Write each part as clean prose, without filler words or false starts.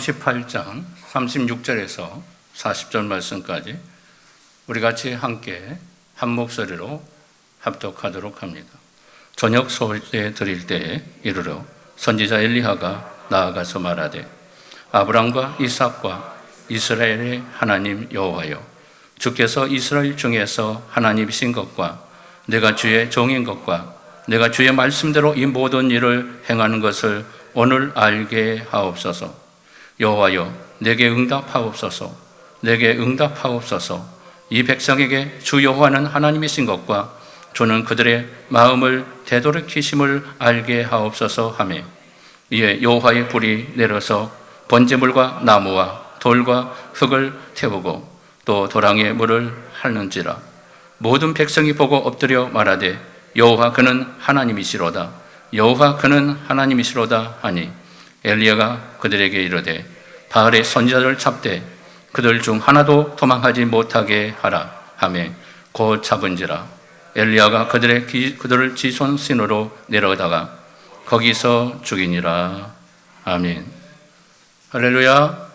38장 36절에서 40절 말씀까지 우리 같이 함께 한 목소리로 합독하도록 합니다. 저녁 소재 드릴 때에 이르러 선지자 엘리야가 나아가서 말하되 아브람과 이삭과 이스라엘의 하나님 여호와여, 주께서 이스라엘 중에서 하나님이신 것과 내가 주의 종인 것과 내가 주의 말씀대로 이 모든 일을 행하는 것을 오늘 알게 하옵소서. 여호와여, 내게 응답하옵소서. 내게 응답하옵소서. 이 백성에게 주 여호와는 하나님이신 것과 주는 그들의 마음을 되돌이키심을 알게 하옵소서 하매, 이에 여호와의 불이 내려서 번제물과 나무와 돌과 흙을 태우고 또 도랑에 물을 핥는지라. 모든 백성이 보고 엎드려 말하되 여호와 그는 하나님이시로다. 여호와 그는 하나님이시로다 하니, 엘리야가 그들에게 이르되 바알의 선지자를 잡되 그들 중 하나도 도망하지 못하게 하라 하매 곧 잡은지라. 엘리야가 그들을 지손신으로 내려다가 거기서 죽이니라. 아멘. 할렐루야.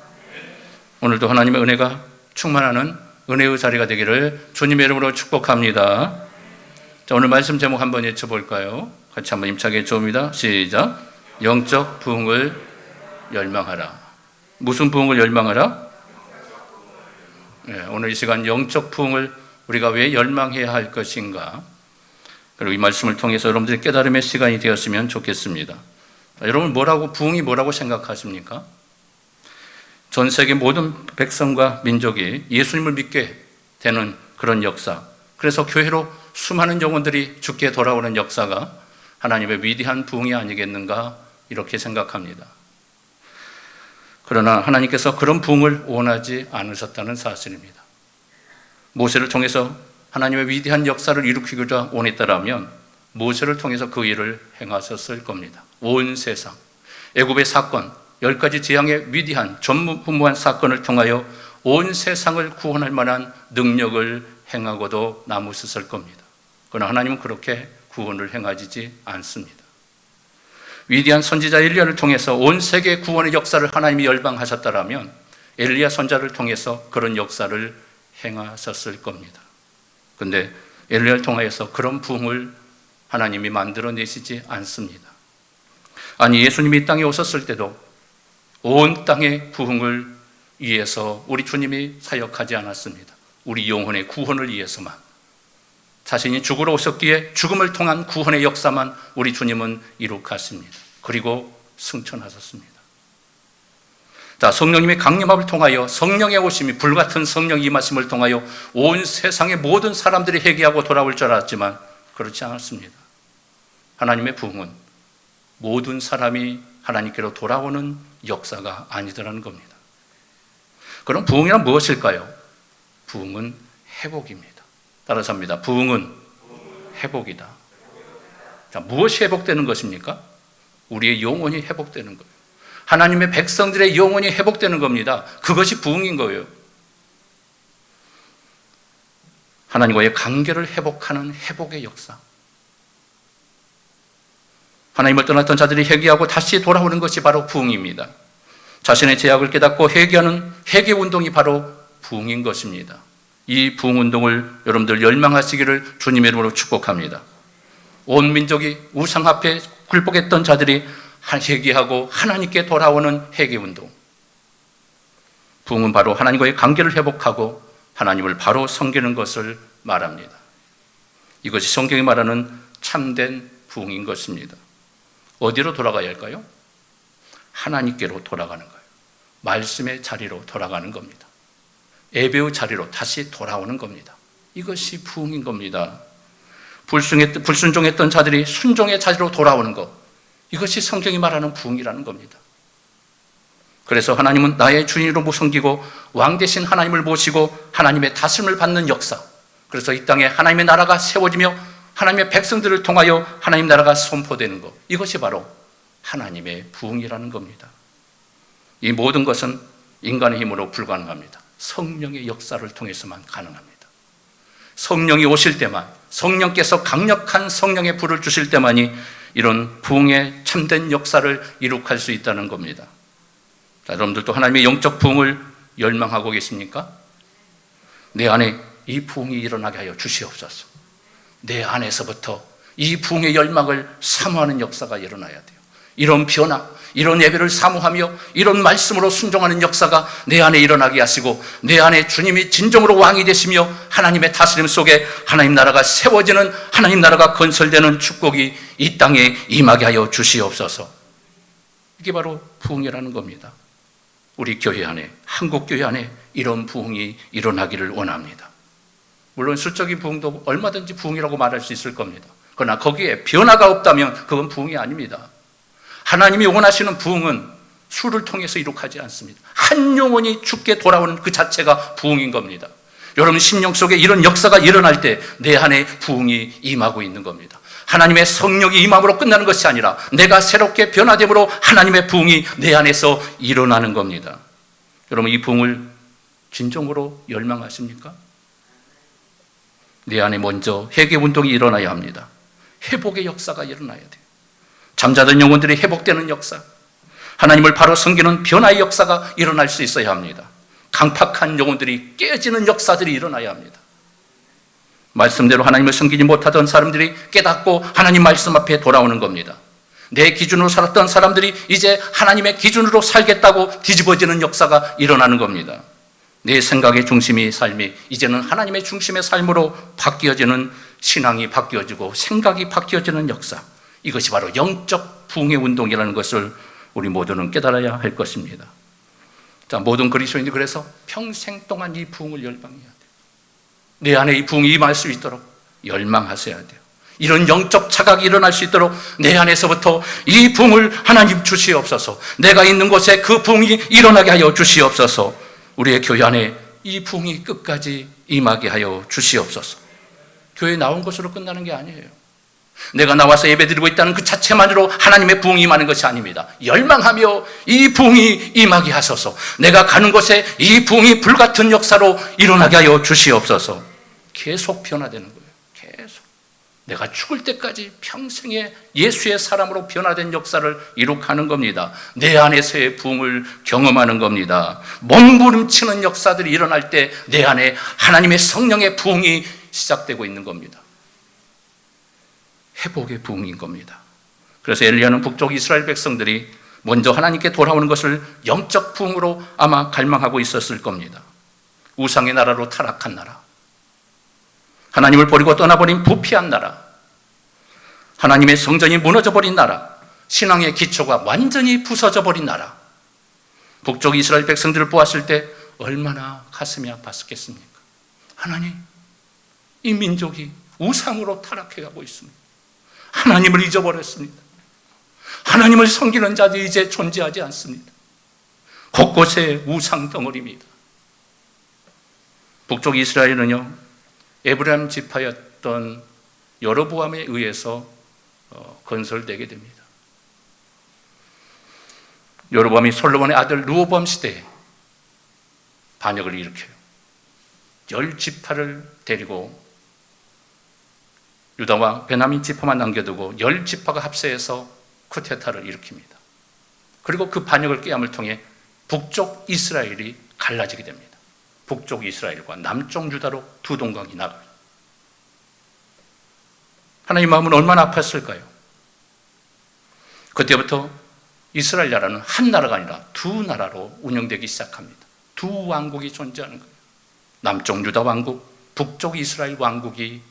오늘도 하나님의 은혜가 충만하는 은혜의 자리가 되기를 주님의 이름으로 축복합니다. 자, 오늘 말씀 제목 한번 외쳐볼까요? 같이 한번 힘차게 해줍니다. 시작. 영적 부흥을 열망하라. 무슨 부흥을 열망하라? 네, 오늘 이 시간 영적 부흥을 우리가 왜 열망해야 할 것인가? 그리고 이 말씀을 통해서 여러분들의 깨달음의 시간이 되었으면 좋겠습니다. 자, 여러분 부흥이 뭐라고 생각하십니까? 전 세계 모든 백성과 민족이 예수님을 믿게 되는 그런 역사, 그래서 교회로 수많은 영혼들이 주께 돌아오는 역사가 하나님의 위대한 부흥이 아니겠는가, 이렇게 생각합니다. 그러나 하나님께서 그런 부흥을 원하지 않으셨다는 사실입니다. 모세를 통해서 하나님의 위대한 역사를 일으키고자 원했다라면 모세를 통해서 그 일을 행하셨을 겁니다. 온 세상, 애굽의 사건, 10가지 재앙의 위대한 전무후무한 사건을 통하여 온 세상을 구원할 만한 능력을 행하고도 남으셨을 겁니다. 그러나 하나님은 그렇게 구원을 행하지 않습니다. 위대한 선지자 엘리야를 통해서 온 세계 구원의 역사를 하나님이 열방하셨다라면 엘리야 선지자를 통해서 그런 역사를 행하셨을 겁니다. 그런데 엘리야를 통해서 그런 부흥을 하나님이 만들어내시지 않습니다. 아니, 예수님이 이 땅에 오셨을 때도 온 땅의 부흥을 위해서 우리 주님이 사역하지 않았습니다. 우리 영혼의 구원을 위해서만, 자신이 죽으러 오셨기에 죽음을 통한 구원의 역사만 우리 주님은 이룩하십니다. 그리고 승천하셨습니다. 자, 성령님의 강림합을 통하여 성령의 오심이, 불같은 성령 임하심을 통하여 온 세상의 모든 사람들이 회개하고 돌아올 줄 알았지만 그렇지 않았습니다. 하나님의 부흥은 모든 사람이 하나님께로 돌아오는 역사가 아니더라는 겁니다. 그럼 부흥이란 무엇일까요? 부흥은 회복입니다. 따라서 합니다. 부흥은 회복이다. 자, 무엇이 회복되는 것입니까? 우리의 영혼이 회복되는 거예요. 하나님의 백성들의 영혼이 회복되는 겁니다. 그것이 부흥인 거예요. 하나님과의 관계를 회복하는 회복의 역사. 하나님을 떠났던 자들이 회개하고 다시 돌아오는 것이 바로 부흥입니다. 자신의 죄악을 깨닫고 회개하는 회개운동이 바로 부흥인 것입니다. 이 부흥운동을 여러분들 열망하시기를 주님의 이름으로 축복합니다. 온 민족이 우상 앞에 굴복했던 자들이 회개하고 하나님께 돌아오는 회개운동. 부흥은 바로 하나님과의 관계를 회복하고 하나님을 바로 섬기는 것을 말합니다. 이것이 성경이 말하는 참된 부흥인 것입니다. 어디로 돌아가야 할까요? 하나님께로 돌아가는 거예요. 말씀의 자리로 돌아가는 겁니다. 예배의 자리로 다시 돌아오는 겁니다. 이것이 부흥인 겁니다. 불순종했던 자들이 순종의 자리로 돌아오는 것, 이것이 성경이 말하는 부흥이라는 겁니다. 그래서 하나님은 나의 주인으로 섬기고 왕 대신 하나님을 모시고 하나님의 다스림을 받는 역사, 그래서 이 땅에 하나님의 나라가 세워지며 하나님의 백성들을 통하여 하나님 나라가 선포되는 것, 이것이 바로 하나님의 부흥이라는 겁니다. 이 모든 것은 인간의 힘으로 불가능합니다. 성령의 역사를 통해서만 가능합니다. 성령이 오실 때만, 성령께서 강력한 성령의 불을 주실 때만이 이런 부흥의 참된 역사를 이룩할 수 있다는 겁니다. 자, 여러분들도 하나님의 영적 부흥을 열망하고 계십니까? 내 안에 이 부흥이 일어나게 하여 주시옵소서. 내 안에서부터 이 부흥의 열망을 사모하는 역사가 일어나야 돼요. 이런 변화, 이런 예배를 사모하며 이런 말씀으로 순종하는 역사가 내 안에 일어나게 하시고, 내 안에 주님이 진정으로 왕이 되시며 하나님의 다스림 속에 하나님 나라가 세워지는, 하나님 나라가 건설되는 축복이 이 땅에 임하게 하여 주시옵소서. 이게 바로 부흥이라는 겁니다. 우리 교회 안에, 한국교회 안에 이런 부흥이 일어나기를 원합니다. 물론 수적인 부흥도 얼마든지 부흥이라고 말할 수 있을 겁니다. 그러나 거기에 변화가 없다면 그건 부흥이 아닙니다. 하나님이 원하시는 부흥은 수를 통해서 이룩하지 않습니다. 한 영혼이 죽게 돌아오는 그 자체가 부흥인 겁니다. 여러분 심령 속에 이런 역사가 일어날 때 내 안에 부흥이 임하고 있는 겁니다. 하나님의 성령이 임함으로 끝나는 것이 아니라 내가 새롭게 변화됨으로 하나님의 부흥이 내 안에서 일어나는 겁니다. 여러분 이 부흥을 진정으로 열망하십니까? 내 안에 먼저 회개운동이 일어나야 합니다. 회복의 역사가 일어나야 돼요. 잠자던 영혼들이 회복되는 역사, 하나님을 바로 섬기는 변화의 역사가 일어날 수 있어야 합니다. 강팍한 영혼들이 깨지는 역사들이 일어나야 합니다. 말씀대로 하나님을 섬기지 못하던 사람들이 깨닫고 하나님 말씀 앞에 돌아오는 겁니다. 내 기준으로 살았던 사람들이 이제 하나님의 기준으로 살겠다고 뒤집어지는 역사가 일어나는 겁니다. 내 생각의 중심이 삶이 이제는 하나님의 중심의 삶으로 바뀌어지는, 신앙이 바뀌어지고 생각이 바뀌어지는 역사, 이것이 바로 영적 부흥의 운동이라는 것을 우리 모두는 깨달아야 할 것입니다. 자, 모든 그리스도인들이 그래서 평생 동안 이 부흥을 열망해야 돼요. 내 안에 이 부흥이 임할 수 있도록 열망하셔야 돼요. 이런 영적 자각이 일어날 수 있도록 내 안에서부터 이 부흥을 하나님 주시옵소서. 내가 있는 곳에 그 부흥이 일어나게 하여 주시옵소서. 우리의 교회 안에 이 부흥이 끝까지 임하게 하여 주시옵소서. 교회에 나온 것으로 끝나는 게 아니에요. 내가 나와서 예배드리고 있다는 그 자체만으로 하나님의 부흥이 임하는 것이 아닙니다. 열망하며 이 부흥이 임하게 하소서. 내가 가는 곳에 이 부흥이 불같은 역사로 일어나게 하여 주시옵소서. 계속 변화되는 거예요. 계속. 내가 죽을 때까지 평생에 예수의 사람으로 변화된 역사를 이룩하는 겁니다. 내 안에서의 부흥을 경험하는 겁니다. 몸부림치는 역사들이 일어날 때 내 안에 하나님의 성령의 부흥이 시작되고 있는 겁니다. 회복의 부흥인 겁니다. 그래서 엘리야는 북쪽 이스라엘 백성들이 먼저 하나님께 돌아오는 것을 영적 부흥으로 아마 갈망하고 있었을 겁니다. 우상의 나라로 타락한 나라, 하나님을 버리고 떠나버린 부패한 나라, 하나님의 성전이 무너져버린 나라, 신앙의 기초가 완전히 부서져버린 나라, 북쪽 이스라엘 백성들을 보았을 때 얼마나 가슴이 아팠겠습니까? 하나님, 이 민족이 우상으로 타락해가고 있습니다. 하나님을 잊어버렸습니다. 하나님을 섬기는 자들이 이제 존재하지 않습니다. 곳곳에 우상 덩어리입니다. 북쪽 이스라엘은요, 에브라임 지파였던 여로보암에 의해서 건설되게 됩니다. 여로보암이 솔로몬의 아들 르호보암 시대에 반역을 일으켜요. 10지파를 데리고 유다와 베냐민 지파만 남겨두고 10지파가 합세해서 쿠데타를 일으킵니다. 그리고 그 반역을 깨함을 통해 북쪽 이스라엘이 갈라지게 됩니다. 북쪽 이스라엘과 남쪽 유다로 두 동강이 나가요. 하나님 마음은 얼마나 아팠을까요? 그때부터 이스라엘 나라는 한 나라가 아니라 두 나라로 운영되기 시작합니다. 두 왕국이 존재하는 거예요. 남쪽 유다 왕국, 북쪽 이스라엘 왕국이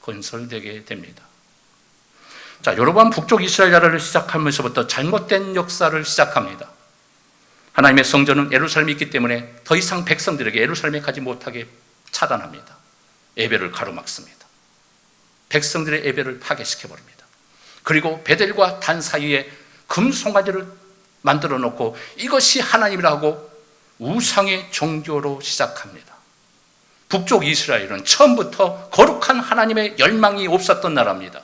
건설되게 됩니다. 자, 여로보암 북쪽 이스라엘 나라를 시작하면서부터 잘못된 역사를 시작합니다. 하나님의 성전은 예루살렘에 있기 때문에 더 이상 백성들에게 예루살렘에 가지 못하게 차단합니다. 예배를 가로막습니다. 백성들의 예배를 파괴시켜버립니다. 그리고 베델과 단 사이에 금송아지를 만들어 놓고 이것이 하나님이라고 우상의 종교로 시작합니다. 북쪽 이스라엘은 처음부터 거룩한 하나님의 열망이 없었던 나라입니다.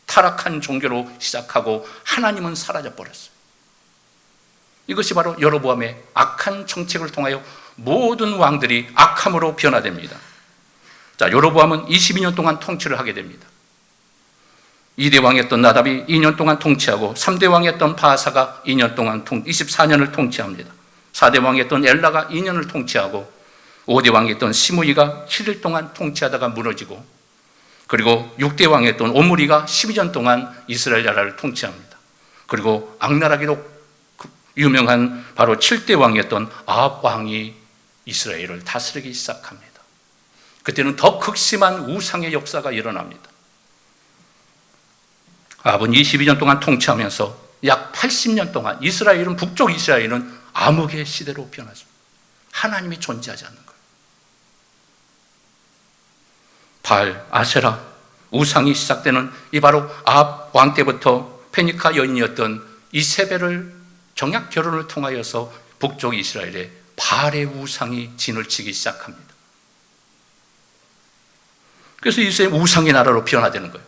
타락한 종교로 시작하고 하나님은 사라져버렸어요. 이것이 바로 여로보암의 악한 정책을 통하여 모든 왕들이 악함으로 변화됩니다. 자, 여로보암은 22년 동안 통치를 하게 됩니다. 2대 왕이었던 나답이 2년 동안 통치하고 3대 왕이었던 바아사가 2년 동안 24년을 통치합니다. 4대 왕이었던 엘라가 2년을 통치하고 5대 왕이었던 시므이가 7일 동안 통치하다가 무너지고, 그리고 6대 왕이었던 오므리가 12년 동안 이스라엘 나라를 통치합니다. 그리고 악나라기로 유명한 바로 7대 왕이었던 아합 왕이 이스라엘을 다스리기 시작합니다. 그때는 더 극심한 우상의 역사가 일어납니다. 아합은 22년 동안 통치하면서 약 80년 동안 이스라엘은, 북쪽 이스라엘은 암흑의 시대로 변하죠. 하나님이 존재하지 않는 거예요. 바알, 아세라, 우상이 시작되는 이 바로 아합 왕 때부터 페니카 여인이었던 이세벨을 정약 결혼을 통하여서 북쪽 이스라엘에 바알의 우상이 진을 치기 시작합니다. 그래서 이스라엘 우상의 나라로 변화되는 거예요.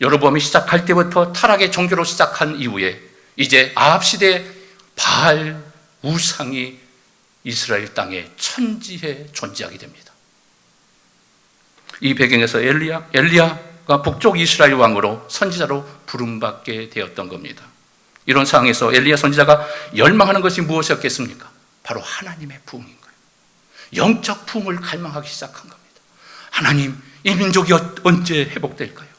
여로보암이 시작할 때부터 타락의 종교로 시작한 이후에 이제 아합 시대에 바알 우상이 이스라엘 땅에 천지에 존재하게 됩니다. 이 배경에서 엘리야가 북쪽 이스라엘 왕으로 선지자로 부름받게 되었던 겁니다. 이런 상황에서 엘리야 선지자가 열망하는 것이 무엇이었겠습니까? 바로 하나님의 부흥인 거예요. 영적 부흥을 갈망하기 시작한 겁니다. 하나님, 이 민족이 언제 회복될까요?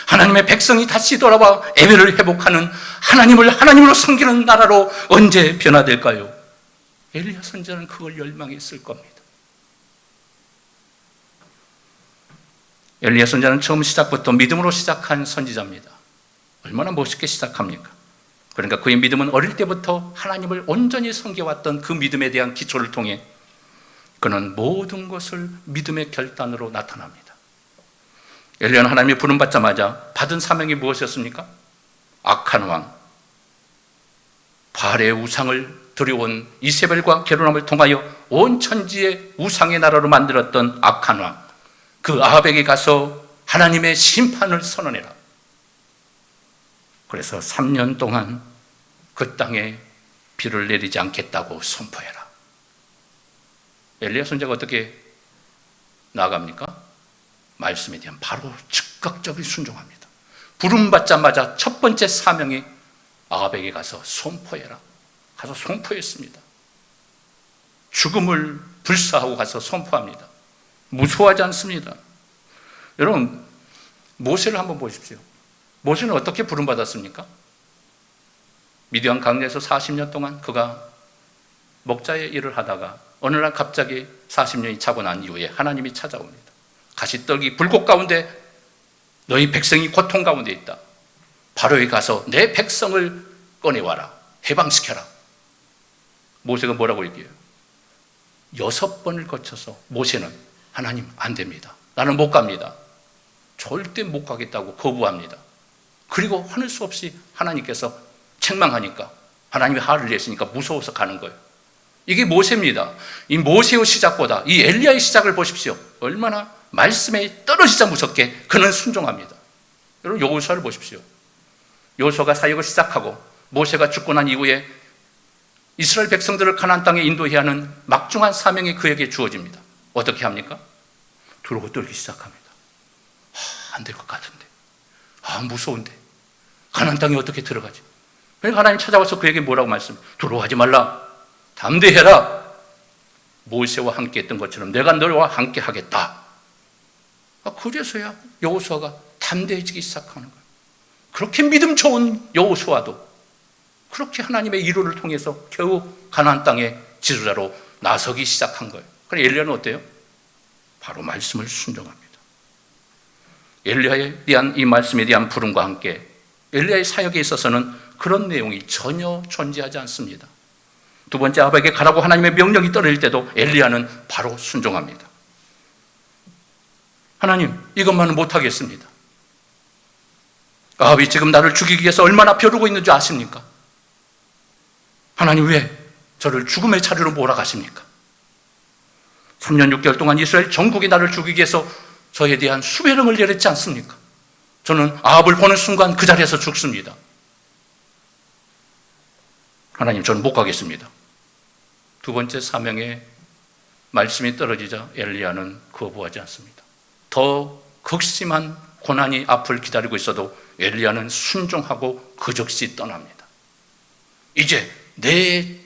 하나님의 백성이 다시 돌아와 예배를 회복하는, 하나님을 하나님으로 섬기는 나라로 언제 변화될까요? 엘리야 선지자는 그걸 열망했을 겁니다. 엘리야 선지자는 처음 시작부터 믿음으로 시작한 선지자입니다. 얼마나 멋있게 시작합니까? 그러니까 그의 믿음은 어릴 때부터 하나님을 온전히 섬겨왔던 그 믿음에 대한 기초를 통해 그는 모든 것을 믿음의 결단으로 나타납니다. 엘리야는 하나님의 부름받자마자 받은 사명이 무엇이었습니까? 악한 왕, 바알의 우상을 들여온 이세벨과 결혼함을 통하여 온 천지의 우상의 나라로 만들었던 악한 왕, 그 아합에게 가서 하나님의 심판을 선언해라. 그래서 3년 동안 그 땅에 비를 내리지 않겠다고 선포해라. 엘리야 선지자가 어떻게 나아갑니까? 말씀에 대한 바로 즉각적인 순종합니다. 부름받자마자 첫 번째 사명이 아합에게 가서 선포해라. 가서 선포했습니다. 죽음을 불사하고 가서 선포합니다. 무서워하지 않습니다. 여러분, 모세를 한번 보십시오. 모세는 어떻게 부름받았습니까? 미디안 강야에서 40년 동안 그가 목자의 일을 하다가 어느 날 갑자기 40년이 차고 난 이후에 하나님이 찾아옵니다. 가시떨기 불꽃 가운데 너희 백성이 고통 가운데 있다. 바로에 가서 내 백성을 꺼내와라. 해방시켜라. 모세가 뭐라고 얘기해요? 6번을 거쳐서 모세는 하나님 안 됩니다. 나는 못 갑니다. 절대 못 가겠다고 거부합니다. 그리고 하늘 수 없이 하나님께서 책망하니까, 하나님이 화를 내시니까 무서워서 가는 거예요. 이게 모세입니다. 이 모세의 시작보다 이 엘리야의 시작을 보십시오. 얼마나 말씀에 떨어지자 무섭게 그는 순종합니다. 여러분, 여호수아를 보십시오. 여호수아가 사역을 시작하고 모세가 죽고 난 이후에 이스라엘 백성들을 가나안 땅에 인도해야 하는 막중한 사명이 그에게 주어집니다. 어떻게 합니까? 두려워 떨기 시작합니다. 안 될 것 같은데, 무서운데, 가나안 땅에 어떻게 들어가지? 그러니까 하나님 찾아와서 그에게 뭐라고 말씀? 두려워하지 말라, 담대해라. 모세와 함께 했던 것처럼 내가 너와 함께 하겠다. 그래서야 여호수아가 담대해지기 시작하는 거예요. 그렇게 믿음 좋은 여호수아도 그렇게 하나님의 이루를 통해서 겨우 가나안 땅의 지도자로 나서기 시작한 거예요. 그럼 엘리야는 어때요? 바로 말씀을 순종합니다. 엘리야에 대한 이 말씀에 대한 부름과 함께 엘리야의 사역에 있어서는 그런 내용이 전혀 존재하지 않습니다. 두 번째, 아합에게 가라고 하나님의 명령이 떨어질 때도 엘리야는 바로 순종합니다. 하나님, 이것만은 못하겠습니다. 아합이 지금 나를 죽이기 위해서 얼마나 벼르고 있는 줄 아십니까? 하나님, 왜 저를 죽음의 자리로 몰아가십니까? 3년 6개월 동안 이스라엘 전국이 나를 죽이기 위해서 저에 대한 수배령을 내렸지 않습니까? 저는 아합을 보는 순간 그 자리에서 죽습니다. 하나님, 저는 못 가겠습니다. 두 번째 사명에 말씀이 떨어지자 엘리야는 거부하지 않습니다. 더 극심한 고난이 앞을 기다리고 있어도 엘리야는 순종하고 그 즉시 떠납니다. 이제 내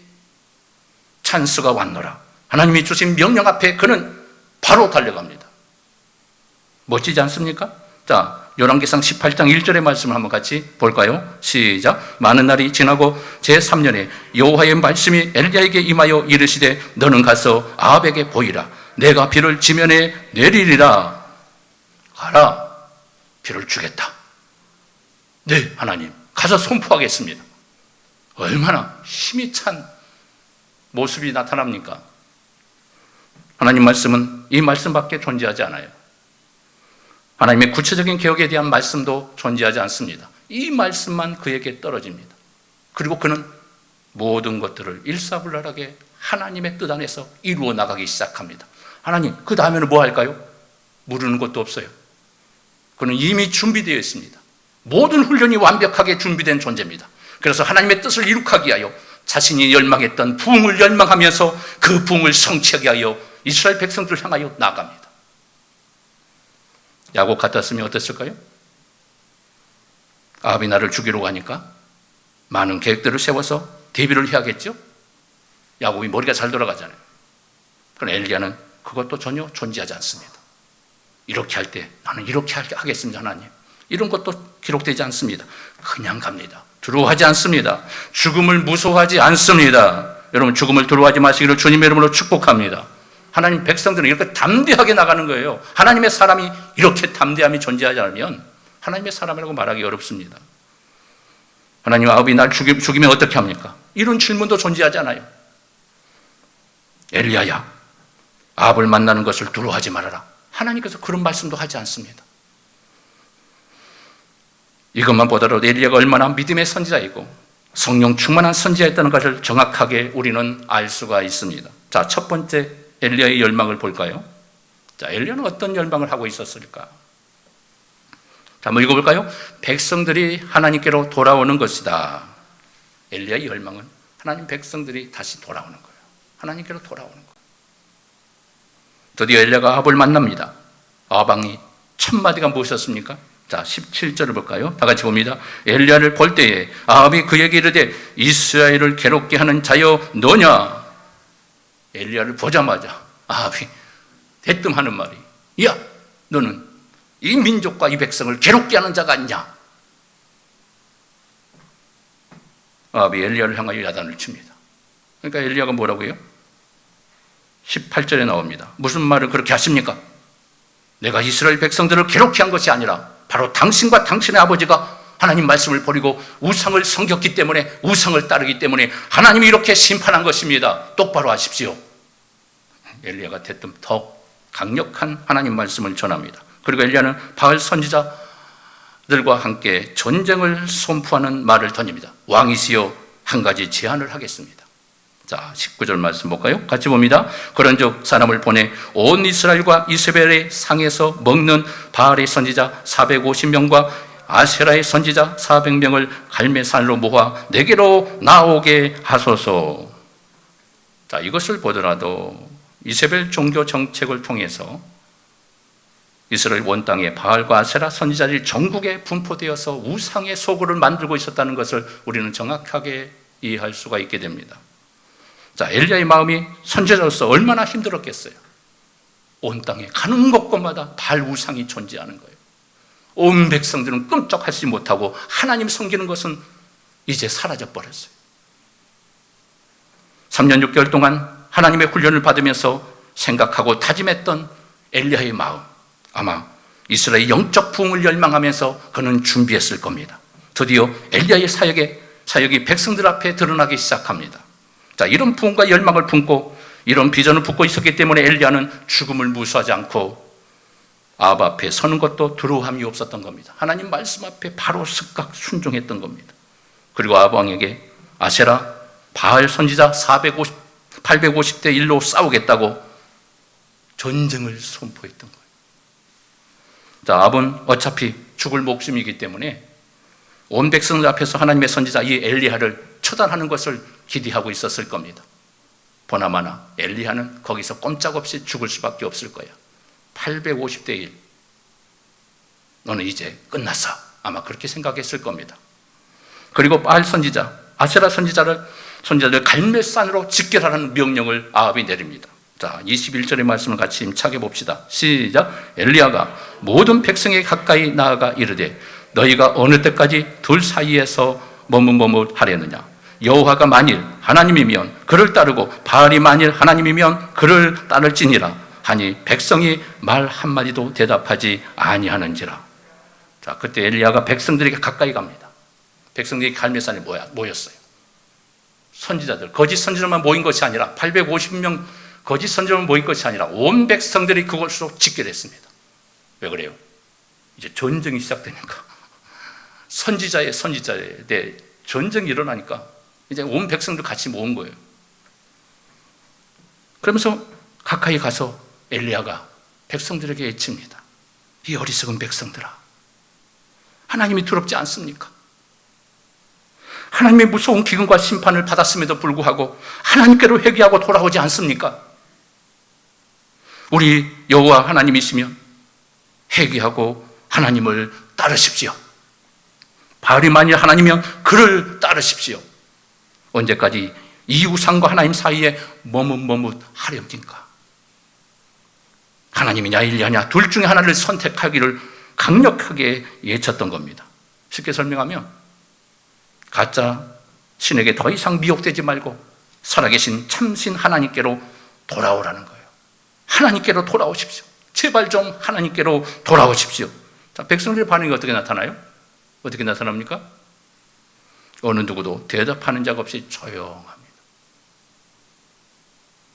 찬스가 왔노라. 하나님이 주신 명령 앞에 그는 바로 달려갑니다. 멋지지 않습니까? 자, 열왕기상 18장 1절의 말씀을 한번 같이 볼까요? 시작. 많은 날이 지나고 제3년에 여호와의 말씀이 엘리야에게 임하여 이르시되 너는 가서 아합에게 보이라. 내가 비를 지면에 내리리라. 가라. 비를 주겠다. 네, 하나님. 가서 선포하겠습니다. 얼마나 힘이 찬 모습이 나타납니까? 하나님 말씀은 이 말씀밖에 존재하지 않아요. 하나님의 구체적인 계획에 대한 말씀도 존재하지 않습니다. 이 말씀만 그에게 떨어집니다. 그리고 그는 모든 것들을 일사불란하게 하나님의 뜻 안에서 이루어 나가기 시작합니다. 하나님, 그 다음에는 뭐 할까요? 물으는 것도 없어요. 그는 이미 준비되어 있습니다. 모든 훈련이 완벽하게 준비된 존재입니다. 그래서 하나님의 뜻을 이룩하기 위하여 자신이 열망했던 부흥을 열망하면서 그 부흥을 성취하기 위하여 이스라엘 백성들을 향하여 나아갑니다. 야곱 같았으면 어땠을까요? 아합이 나를 죽이려고 하니까 많은 계획들을 세워서 대비를 해야겠죠? 야곱이 머리가 잘 돌아가잖아요. 그러나 엘리야는 그것도 전혀 존재하지 않습니다. 이렇게 할 때 나는 이렇게 하겠습니다, 하나님. 이런 것도 기록되지 않습니다. 그냥 갑니다. 두려워하지 않습니다. 죽음을 무서워하지 않습니다. 여러분, 죽음을 두려워하지 마시기를 주님의 이름으로 축복합니다. 하나님 백성들은 이렇게 담대하게 나가는 거예요. 하나님의 사람이 이렇게 담대함이 존재하지 않으면 하나님의 사람이라고 말하기 어렵습니다. 하나님, 아합이 날 죽이면 어떻게 합니까? 이런 질문도 존재하지 않아요. 엘리야야, 아합을 만나는 것을 두려워하지 말아라. 하나님께서 그런 말씀도 하지 않습니다. 이것만 보더라도 엘리야가 얼마나 믿음의 선지자이고 성령 충만한 선지자였다는 것을 정확하게 우리는 알 수가 있습니다. 자, 첫 번째 엘리야의 열망을 볼까요? 자, 엘리야는 어떤 열망을 하고 있었을까? 자, 한번 읽어볼까요? 백성들이 하나님께로 돌아오는 것이다. 엘리야의 열망은 하나님 백성들이 다시 돌아오는 거예요. 하나님께로 돌아오는 거예요. 드디어 엘리야가 아합을 만납니다. 아합 왕이 첫 마디가 무엇이었습니까? 자, 17절을 볼까요? 다 같이 봅니다. 엘리야를 볼 때에 아합이 그에게 이르되 이스라엘을 괴롭게 하는 자여 너냐? 엘리야를 보자마자 아합이 대뜸하는 말이, 야, 너는 이 민족과 이 백성을 괴롭게 하는 자가 아니냐? 아합이 엘리야를 향하여 야단을 칩니다. 그러니까 엘리야가 뭐라고 해요? 18절에 나옵니다. 무슨 말을 그렇게 하십니까? 내가 이스라엘 백성들을 괴롭게 한 것이 아니라 바로 당신과 당신의 아버지가 하나님 말씀을 버리고 우상을 섬겼기 때문에, 우상을 따르기 때문에 하나님이 이렇게 심판한 것입니다. 똑바로 하십시오. 엘리야가 대뜸 더 강력한 하나님 말씀을 전합니다. 그리고 엘리야는 바알 선지자들과 함께 전쟁을 선포하는 말을 던집니다. 왕이시여, 한 가지 제안을 하겠습니다. 자, 19절 말씀 볼까요? 같이 봅니다. 그런즉 사람을 보내 온 이스라엘과 이세벨의 상에서 먹는 바알의 선지자 450명과 아세라의 선지자 400명을 갈매산으로 모아 내게로 나오게 하소서. 자, 이것을 보더라도 이세벨 종교 정책을 통해서 이스라엘 원 땅에 바알과 아세라 선지자들이 전국에 분포되어서 우상의 소굴을 만들고 있었다는 것을 우리는 정확하게 이해할 수가 있게 됩니다. 자, 엘리야의 마음이 선지자로서 얼마나 힘들었겠어요. 온 땅에 가는 곳곳마다 바알 우상이 존재하는 거예요. 온 백성들은 끔찍하지 못하고 하나님 섬기는 것은 이제 사라져버렸어요. 3년 6개월 동안 하나님의 훈련을 받으면서 생각하고 다짐했던 엘리야의 마음, 아마 이스라엘의 영적 부흥을 열망하면서 그는 준비했을 겁니다. 드디어 엘리야의 사역이 백성들 앞에 드러나기 시작합니다. 자, 이런 부흥과 열망을 품고 이런 비전을 품고 있었기 때문에 엘리야는 죽음을 무서워하지 않고 아합 앞에 서는 것도 두려움이 없었던 겁니다. 하나님 말씀 앞에 바로 즉각 순종했던 겁니다. 그리고 아합 왕에게 아세라, 바알 선지자 850대 1로 싸우겠다고 전쟁을 선포했던 거예요. 자, 아합은 어차피 죽을 목숨이기 때문에 온 백성들 앞에서 하나님의 선지자 이 엘리야를 처단하는 것을 기대하고 있었을 겁니다. 보나마나 엘리야는 거기서 꼼짝없이 죽을 수밖에 없을 거야. 850대 1. 너는 이제 끝났어. 아마 그렇게 생각했을 겁니다. 그리고 바알 선지자, 아세라 선지자를 선지자들 갈멜산으로 직결하라는 명령을 아합이 내립니다. 자, 21절의 말씀을 같이 힘차게 봅시다. 시작. 엘리야가 모든 백성에 가까이 나아가 이르되 너희가 어느 때까지 둘 사이에서 머뭇머뭇하려느냐. 여호와가 만일 하나님이면 그를 따르고 바알이 만일 하나님이면 그를 따를지니라 하니 백성이 말 한마디도 대답하지 아니하는지라. 자, 그때 엘리야가 백성들에게 가까이 갑니다. 백성들이 갈멜산에 모였어요. 선지자들, 거짓 선지자만 모인 것이 아니라 850명 거짓 선지자만 모인 것이 아니라 온 백성들이 그것으로 직결했습니다. 왜 그래요? 이제 전쟁이 시작되니까 선지자에 대해 전쟁이 일어나니까 이제 온 백성들 같이 모은 거예요. 그러면서 가까이 가서 엘리야가 백성들에게 외칩니다. 이 어리석은 백성들아, 하나님이 두렵지 않습니까? 하나님의 무서운 기근과 심판을 받았음에도 불구하고 하나님께로 회개하고 돌아오지 않습니까? 우리 여호와 하나님이시면 회개하고 하나님을 따르십시오. 바알이 만일 하나님이면 그를 따르십시오. 언제까지 이 우상과 하나님 사이에 머뭇머뭇하렵니까? 하나님이냐 엘리야냐 둘 중에 하나를 선택하기를 강력하게 외쳤던 겁니다. 쉽게 설명하면 가짜 신에게 더 이상 미혹되지 말고 살아계신 참신 하나님께로 돌아오라는 거예요. 하나님께로 돌아오십시오. 제발 좀 하나님께로 돌아오십시오. 자, 백성들의 반응이 어떻게 나타나요? 어떻게 나타납니까? 어느 누구도 대답하는 자가 없이 조용합니다.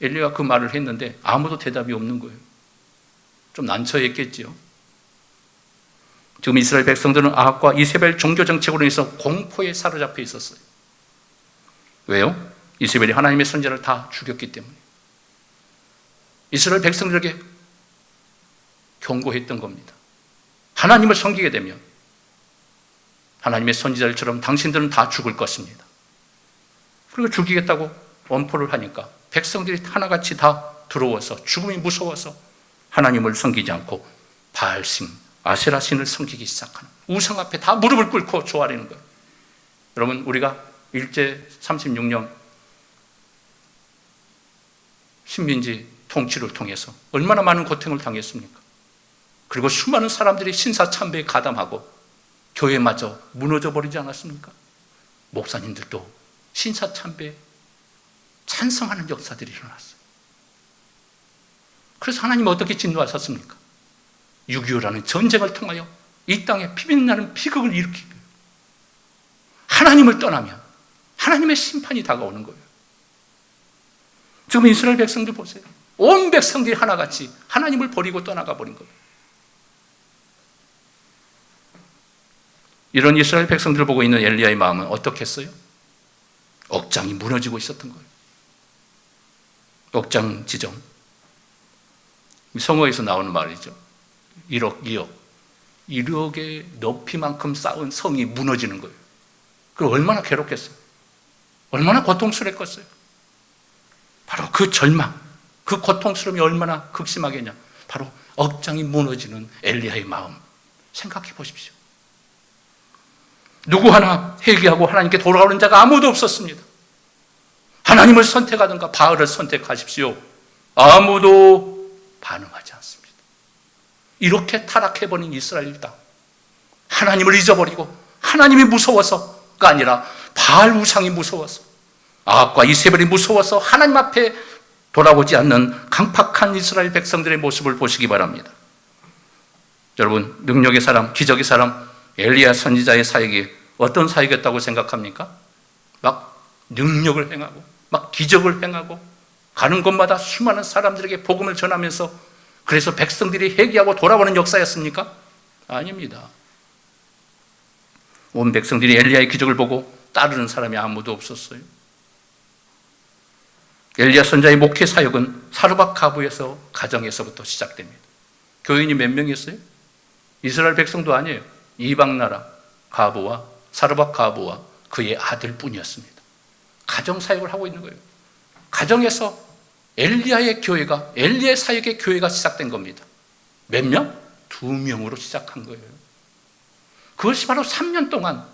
엘리야가 그 말을 했는데 아무도 대답이 없는 거예요. 좀 난처했겠지요. 지금 이스라엘 백성들은 아합과 이세벨 종교 정책으로 인해서 공포에 사로잡혀 있었어요. 왜요? 이세벨이 하나님의 선지자를 다 죽였기 때문에. 이스라엘 백성들에게 경고했던 겁니다. 하나님을 섬기게 되면 하나님의 선지자들처럼 당신들은 다 죽을 것입니다. 그리고 죽이겠다고 엄포를 하니까 백성들이 하나같이 다 들어와서 죽음이 무서워서 하나님을 섬기지 않고 바알신, 아세라신을 섬기기 시작하는, 우상 앞에 다 무릎을 꿇고 조아리는 거예요. 여러분, 우리가 일제 36년 식민지 통치를 통해서 얼마나 많은 고통을 당했습니까? 그리고 수많은 사람들이 신사참배에 가담하고 교회마저 무너져 버리지 않았습니까? 목사님들도 신사참배에 찬성하는 역사들이 일어났어요. 그래서 하나님은 어떻게 진노하셨습니까? 6.25라는 전쟁을 통하여 이 땅에 피빛나는 비극을 일으키고 하나님을 떠나면 하나님의 심판이 다가오는 거예요. 지금 이스라엘 백성들 보세요. 온 백성들이 하나같이 하나님을 버리고 떠나가 버린 거예요. 이런 이스라엘 백성들을 보고 있는 엘리야의 마음은 어떻겠어요? 억장이 무너지고 있었던 거예요. 억장 지정. 성어에서 나오는 말이죠. 1억, 2억. 1억의 높이만큼 쌓은 성이 무너지는 거예요. 그럼 얼마나 괴롭겠어요? 얼마나 고통스럽겠어요? 바로 그 절망, 그 고통스러움이 얼마나 극심하겠냐. 바로 억장이 무너지는 엘리야의 마음. 생각해 보십시오. 누구 하나 회개하고 하나님께 돌아오는 자가 아무도 없었습니다. 하나님을 선택하든가 바알을 선택하십시오. 아무도 반응하지 않습니다. 이렇게 타락해버린 이스라엘 땅, 하나님을 잊어버리고 하나님이 무서워서가 아니라 바알 우상이 무서워서, 아합과 이세벨이 무서워서 하나님 앞에 돌아오지 않는 강팍한 이스라엘 백성들의 모습을 보시기 바랍니다. 여러분, 능력의 사람, 기적의 사람 엘리야 선지자의 사역이 어떤 사역이었다고 생각합니까? 막 능력을 행하고 막 기적을 행하고 가는 곳마다 수많은 사람들에게 복음을 전하면서 그래서 백성들이 회개하고 돌아오는 역사였습니까? 아닙니다. 온 백성들이 엘리야의 기적을 보고 따르는 사람이 아무도 없었어요. 엘리야 선지자의 목회 사역은 사르밧 가부에서 가정에서부터 시작됩니다. 교인이 몇 명이었어요? 이스라엘 백성도 아니에요. 이방 나라 가부와 사르밧 가부와 그의 아들뿐이었습니다. 가정 사역을 하고 있는 거예요. 가정에서 엘리야의 교회가, 엘리야의 사역의 교회가 시작된 겁니다. 몇 명? 2명으로 시작한 거예요. 그것이 바로 3년 동안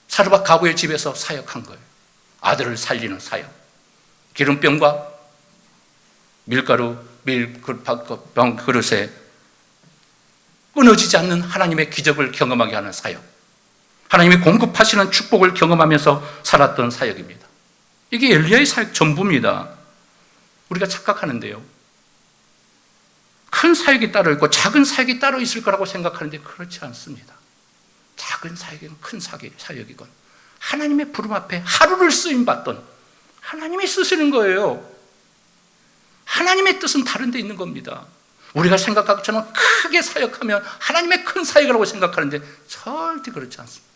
사르밧 가부의 집에서 사역한 거예요. 아들을 살리는 사역. 기름병과 밀가루, 밀병 그릇에 끊어지지 않는 하나님의 기적을 경험하게 하는 사역. 하나님이 공급하시는 축복을 경험하면서 살았던 사역입니다. 이게 엘리야의 사역 전부입니다. 우리가 착각하는데요. 큰 사역이 따로 있고 작은 사역이 따로 있을 거라고 생각하는데 그렇지 않습니다. 작은 사역이건 큰 사역이건 하나님의 부름 앞에 하루를 쓰임받던 하나님이 쓰시는 거예요. 하나님의 뜻은 다른 데 있는 겁니다. 우리가 생각하고 저는 크게 사역하면 하나님의 큰 사역이라고 생각하는데 절대 그렇지 않습니다.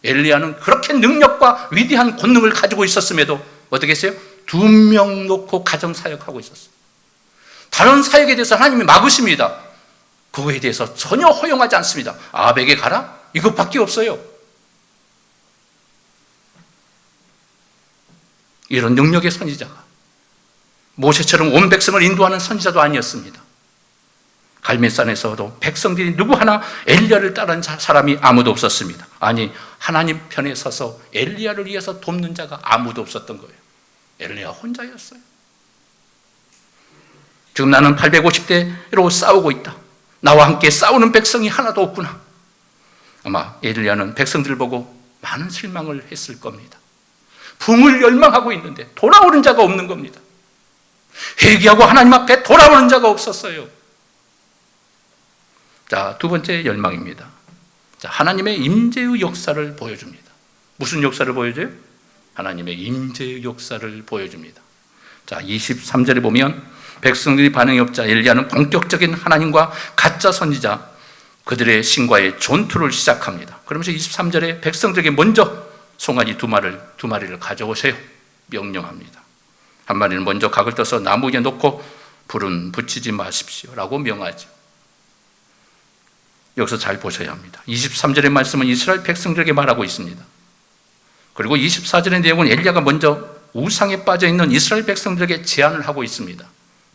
엘리야는 그렇게 능력과 위대한 권능을 가지고 있었음에도 어떻게 했어요? 2명 놓고 가정 사역하고 있었어요. 다른 사역에 대해서 하나님이 막으십니다. 그거에 대해서 전혀 허용하지 않습니다. 아합에게 가라? 이것밖에 없어요. 이런 능력의 선지자가 모세처럼 온 백성을 인도하는 선지자도 아니었습니다. 갈멜산에서도 백성들이 누구 하나 엘리야를 따르는 사람이 아무도 없었습니다. 아니, 하나님 편에 서서 엘리야를 위해서 돕는 자가 아무도 없었던 거예요. 엘리야 혼자였어요. 지금 나는 850대로 싸우고 있다. 나와 함께 싸우는 백성이 하나도 없구나. 아마 엘리야는 백성들을 보고 많은 실망을 했을 겁니다. 붕을 열망하고 있는데 돌아오는 자가 없는 겁니다. 회개하고 하나님 앞에 돌아오는 자가 없었어요. 자, 두 번째 열망입니다. 자, 하나님의 임재의 역사를 보여줍니다. 무슨 역사를 보여줘요? 하나님의 임재의 역사를 보여줍니다. 자, 23절에 보면 백성들이 반응이 없자 엘리야는 본격적인 하나님과 가짜 선지자 그들의 신과의 전투를 시작합니다. 그러면서 23절에 백성들에게 먼저 송아지 두 마리를 가져오세요. 명령합니다. 한 마리는 먼저 각을 떠서 나무 위에 놓고 불은 붙이지 마십시오 라고 명하죠. 여기서 잘 보셔야 합니다. 23절의 말씀은 이스라엘 백성들에게 말하고 있습니다. 그리고 24절의 내용은 엘리야가 먼저 우상에 빠져있는 이스라엘 백성들에게 제안을 하고 있습니다.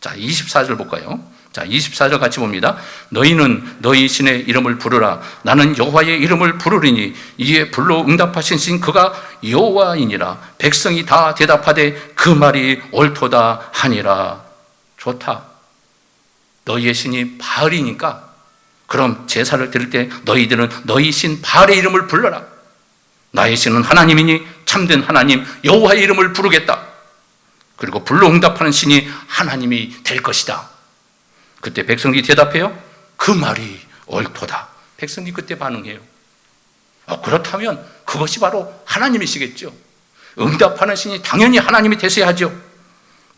자, 24절 볼까요? 자, 24절 같이 봅니다. 너희는 너희 신의 이름을 부르라. 나는 여호와의 이름을 부르리니 이에 불로 응답하신 신 그가 여호와이니라. 백성이 다 대답하되 그 말이 옳도다 하니라. 좋다. 너희의 신이 바알이니까 그럼 제사를 드릴 때 너희들은 너희 신 바알의 이름을 불러라. 나의 신은 하나님이니 참된 하나님 여호와의 이름을 부르겠다. 그리고 불로 응답하는 신이 하나님이 될 것이다. 그때 백성들이 대답해요. 그 말이 옳도다. 백성들이 그때 반응해요. 그렇다면 그것이 바로 하나님이시겠죠. 응답하는 신이 당연히 하나님이 되셔야 하죠.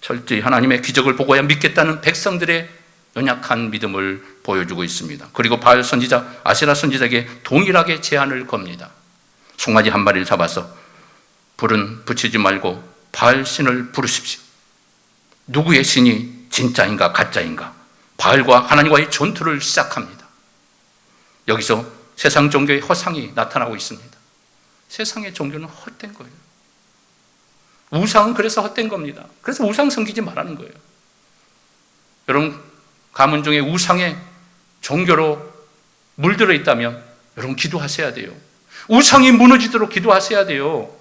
철저히 하나님의 기적을 보고야 믿겠다는 백성들의 연약한 믿음을 보여주고 있습니다. 그리고 바알 선지자, 아세라 선지자에게 동일하게 제안을 겁니다. 송아지 한 마리를 잡아서 불은 붙이지 말고 바알 신을 부르십시오. 누구의 신이 진짜인가 가짜인가? 바알과 하나님과의 전투를 시작합니다. 여기서 세상 종교의 허상이 나타나고 있습니다. 세상의 종교는 헛된 거예요. 우상은 그래서 헛된 겁니다. 그래서 우상 섬기지 말라는 거예요. 여러분, 가문 중에 우상의 종교로 물들어 있다면 여러분 기도하셔야 돼요. 우상이 무너지도록 기도하셔야 돼요.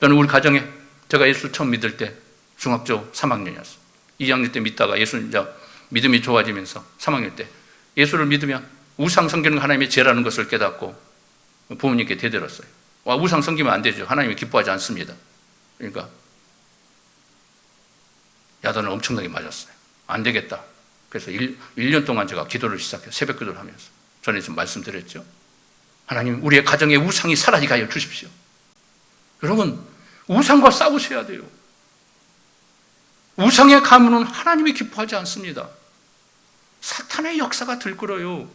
저는 우리 가정에 제가 예수를 처음 믿을 때 중학교 3학년이었어요. 2학년 때 믿다가 예수 이제 믿음이 좋아지면서 3학년 때 예수를 믿으면 우상 섬기는 하나님의 죄라는 것을 깨닫고 부모님께 대들었어요. 우상 섬기면 안 되죠. 하나님이 기뻐하지 않습니다. 그러니까 야단을 엄청나게 맞았어요. 안 되겠다. 그래서 1년 동안 제가 기도를 시작해요. 새벽 기도를 하면서. 전에서 말씀드렸죠. 하나님, 우리의 가정에 우상이 사라지게 하여 주십시오. 여러분, 우상과 싸우셔야 돼요. 우상의 가문은 하나님이 기뻐하지 않습니다. 사탄의 역사가 들끓어요.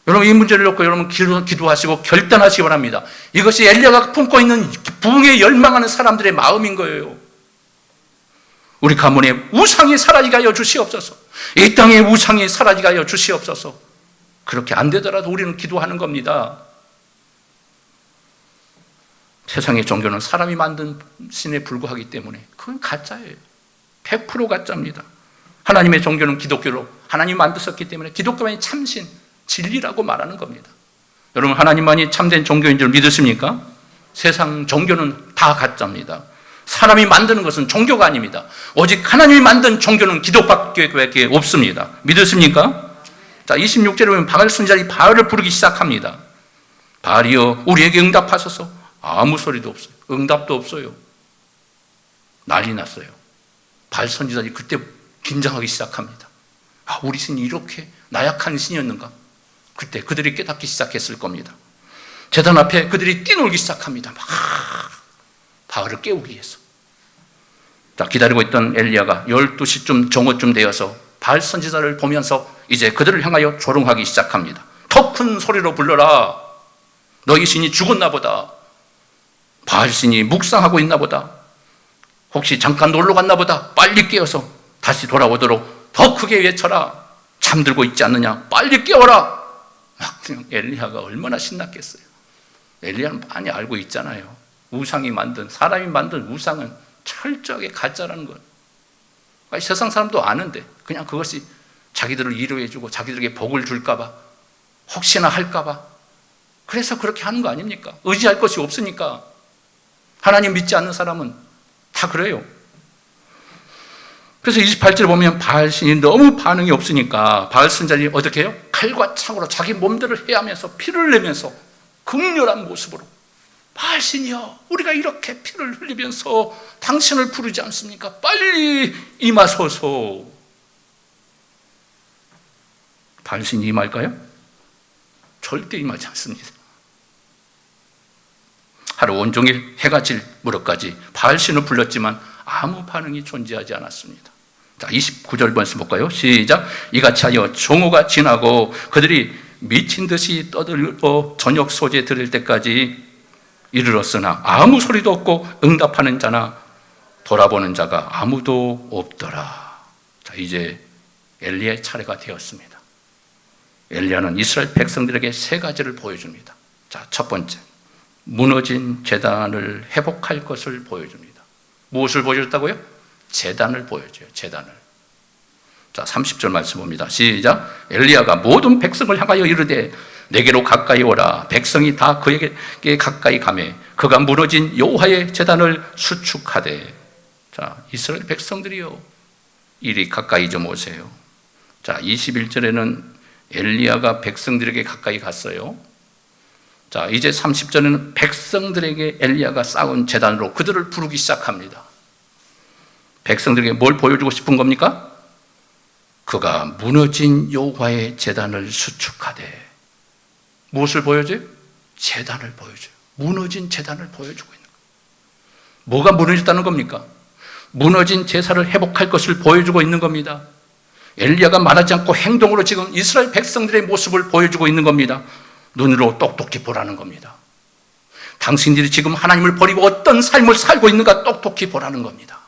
여러분, 이 문제를 놓고 여러분 기도하시고 결단하시기 바랍니다. 이것이 엘리야가 품고 있는 부흥에 열망하는 사람들의 마음인 거예요. 우리 가문에 우상이 사라지게 하여 주시옵소서. 이 땅에 우상이 사라지게 하여 주시옵소서. 그렇게 안 되더라도 우리는 기도하는 겁니다. 세상의 종교는 사람이 만든 신에 불과하기 때문에 그건 가짜예요. 100% 가짜입니다. 하나님의 종교는 기독교로 하나님이 만드셨기 때문에 기독교만이 참신, 진리라고 말하는 겁니다. 여러분, 하나님만이 참된 종교인 줄 믿으십니까? 세상 종교는 다 가짜입니다. 사람이 만드는 것은 종교가 아닙니다. 오직 하나님이 만든 종교는 기도밖에 없습니다. 믿으십니까? 자, 26절에 보면 바알 선지자들이 바알을 부르기 시작합니다. 바알이여 우리에게 응답하소서. 아무 소리도 없어요. 응답도 없어요. 난리 났어요. 바알 선지자들이 그때 긴장하기 시작합니다. 아, 우리 신이 이렇게 나약한 신이었는가? 그때 그들이 깨닫기 시작했을 겁니다. 제단 앞에 그들이 뛰놀기 시작합니다. 막 바알을 깨우기 위해서. 자, 기다리고 있던 엘리야가 12시쯤 정오쯤 되어서 바알 선지자를 보면서 이제 그들을 향하여 조롱하기 시작합니다. 더 큰 소리로 불러라. 너희 신이 죽었나 보다. 바알 신이 묵상하고 있나 보다. 혹시 잠깐 놀러 갔나 보다. 빨리 깨어서 다시 돌아오도록 더 크게 외쳐라. 잠들고 있지 않느냐. 빨리 깨워라. 막 그냥 엘리야가 얼마나 신났겠어요. 엘리야는 많이 알고 있잖아요. 우상이 만든, 사람이 만든 우상은 철저하게 가짜라는 걸. 세상 사람도 아는데 그냥 그것이 자기들을 위로해주고 자기들에게 복을 줄까봐, 혹시나 할까봐, 그래서 그렇게 하는 거 아닙니까? 의지할 것이 없으니까. 하나님 믿지 않는 사람은 다 그래요. 그래서 28절에 보면 바알 신이 너무 반응이 없으니까 바알 선지자들이 어떻게 해요? 칼과 창으로 자기 몸들을 해하면서 피를 내면서 극렬한 모습으로, 바알 신이여 우리가 이렇게 피를 흘리면서 당신을 부르지 않습니까? 빨리 임하소서. 바알 신이 임할까요? 절대 임하지 않습니다. 하루 온종일 해가 질 무렵까지 바알 신을 불렀지만 아무 반응이 존재하지 않았습니다. 자, 29절 말씀 볼까요? 시작. 이같이 하여 정오가 지나고 그들이 미친 듯이 떠들고 저녁 소재 들을 때까지 이르렀으나 아무 소리도 없고 응답하는 자나 돌아보는 자가 아무도 없더라. 자, 이제 엘리야의 차례가 되었습니다. 엘리야는 이스라엘 백성들에게 세 가지를 보여줍니다. 자, 첫 번째, 무너진 제단을 회복할 것을 보여줍니다. 무엇을 보여줬다고요? 제단을 보여줘요. 제단을. 자, 30절 말씀 봅니다. 시작. 엘리야가 모든 백성을 향하여 이르되 내게로 가까이 오라. 백성이 다 그에게 가까이 가매 그가 무너진 여호와의 제단을 수축하되. 자, 이스라엘 백성들이요, 이리 가까이 좀 오세요. 자, 21절에는 엘리야가 백성들에게 가까이 갔어요. 자, 이제 30절에는 백성들에게 엘리야가 쌓은 제단으로 그들을 부르기 시작합니다. 백성들에게 뭘 보여주고 싶은 겁니까? 그가 무너진 여호와의 제단을 수축하되. 무엇을 보여줘요? 제단을 보여줘요. 무너진 제단을 보여주고 있는 거예요. 뭐가 무너졌다는 겁니까? 무너진 제사를 회복할 것을 보여주고 있는 겁니다. 엘리야가 말하지 않고 행동으로 지금 이스라엘 백성들의 모습을 보여주고 있는 겁니다. 눈으로 똑똑히 보라는 겁니다. 당신들이 지금 하나님을 버리고 어떤 삶을 살고 있는가 똑똑히 보라는 겁니다.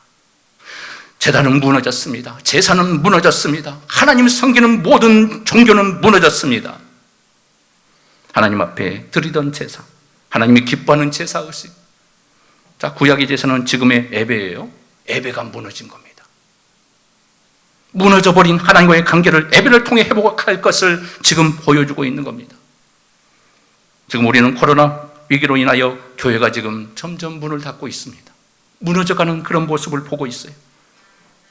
제단은 무너졌습니다. 제사는 무너졌습니다. 하나님을 섬기는 모든 종교는 무너졌습니다. 하나님 앞에 드리던 제사, 하나님이 기뻐하는 제사의식. 자, 구약의 제사는 지금의 예배예요. 예배가 무너진 겁니다. 무너져버린 하나님과의 관계를 예배를 통해 회복할 것을 지금 보여주고 있는 겁니다. 지금 우리는 코로나 위기로 인하여 교회가 지금 점점 문을 닫고 있습니다. 무너져가는 그런 모습을 보고 있어요.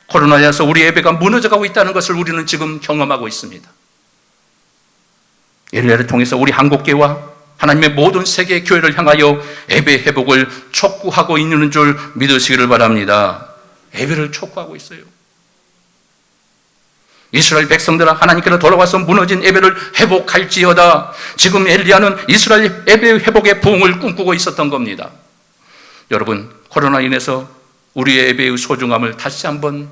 코로나에서 우리 예배가 무너져가고 있다는 것을 우리는 지금 경험하고 있습니다. 엘리야를 통해서 우리 한국교회와 하나님의 모든 세계 교회를 향하여 예배 회복을 촉구하고 있는 줄 믿으시기를 바랍니다. 예배를 촉구하고 있어요. 이스라엘 백성들아, 하나님께로 돌아와서 무너진 예배를 회복할지어다. 지금 엘리야는 이스라엘 예배 회복의 부흥을 꿈꾸고 있었던 겁니다. 여러분, 코로나 인해서 우리의 예배의 소중함을 다시 한번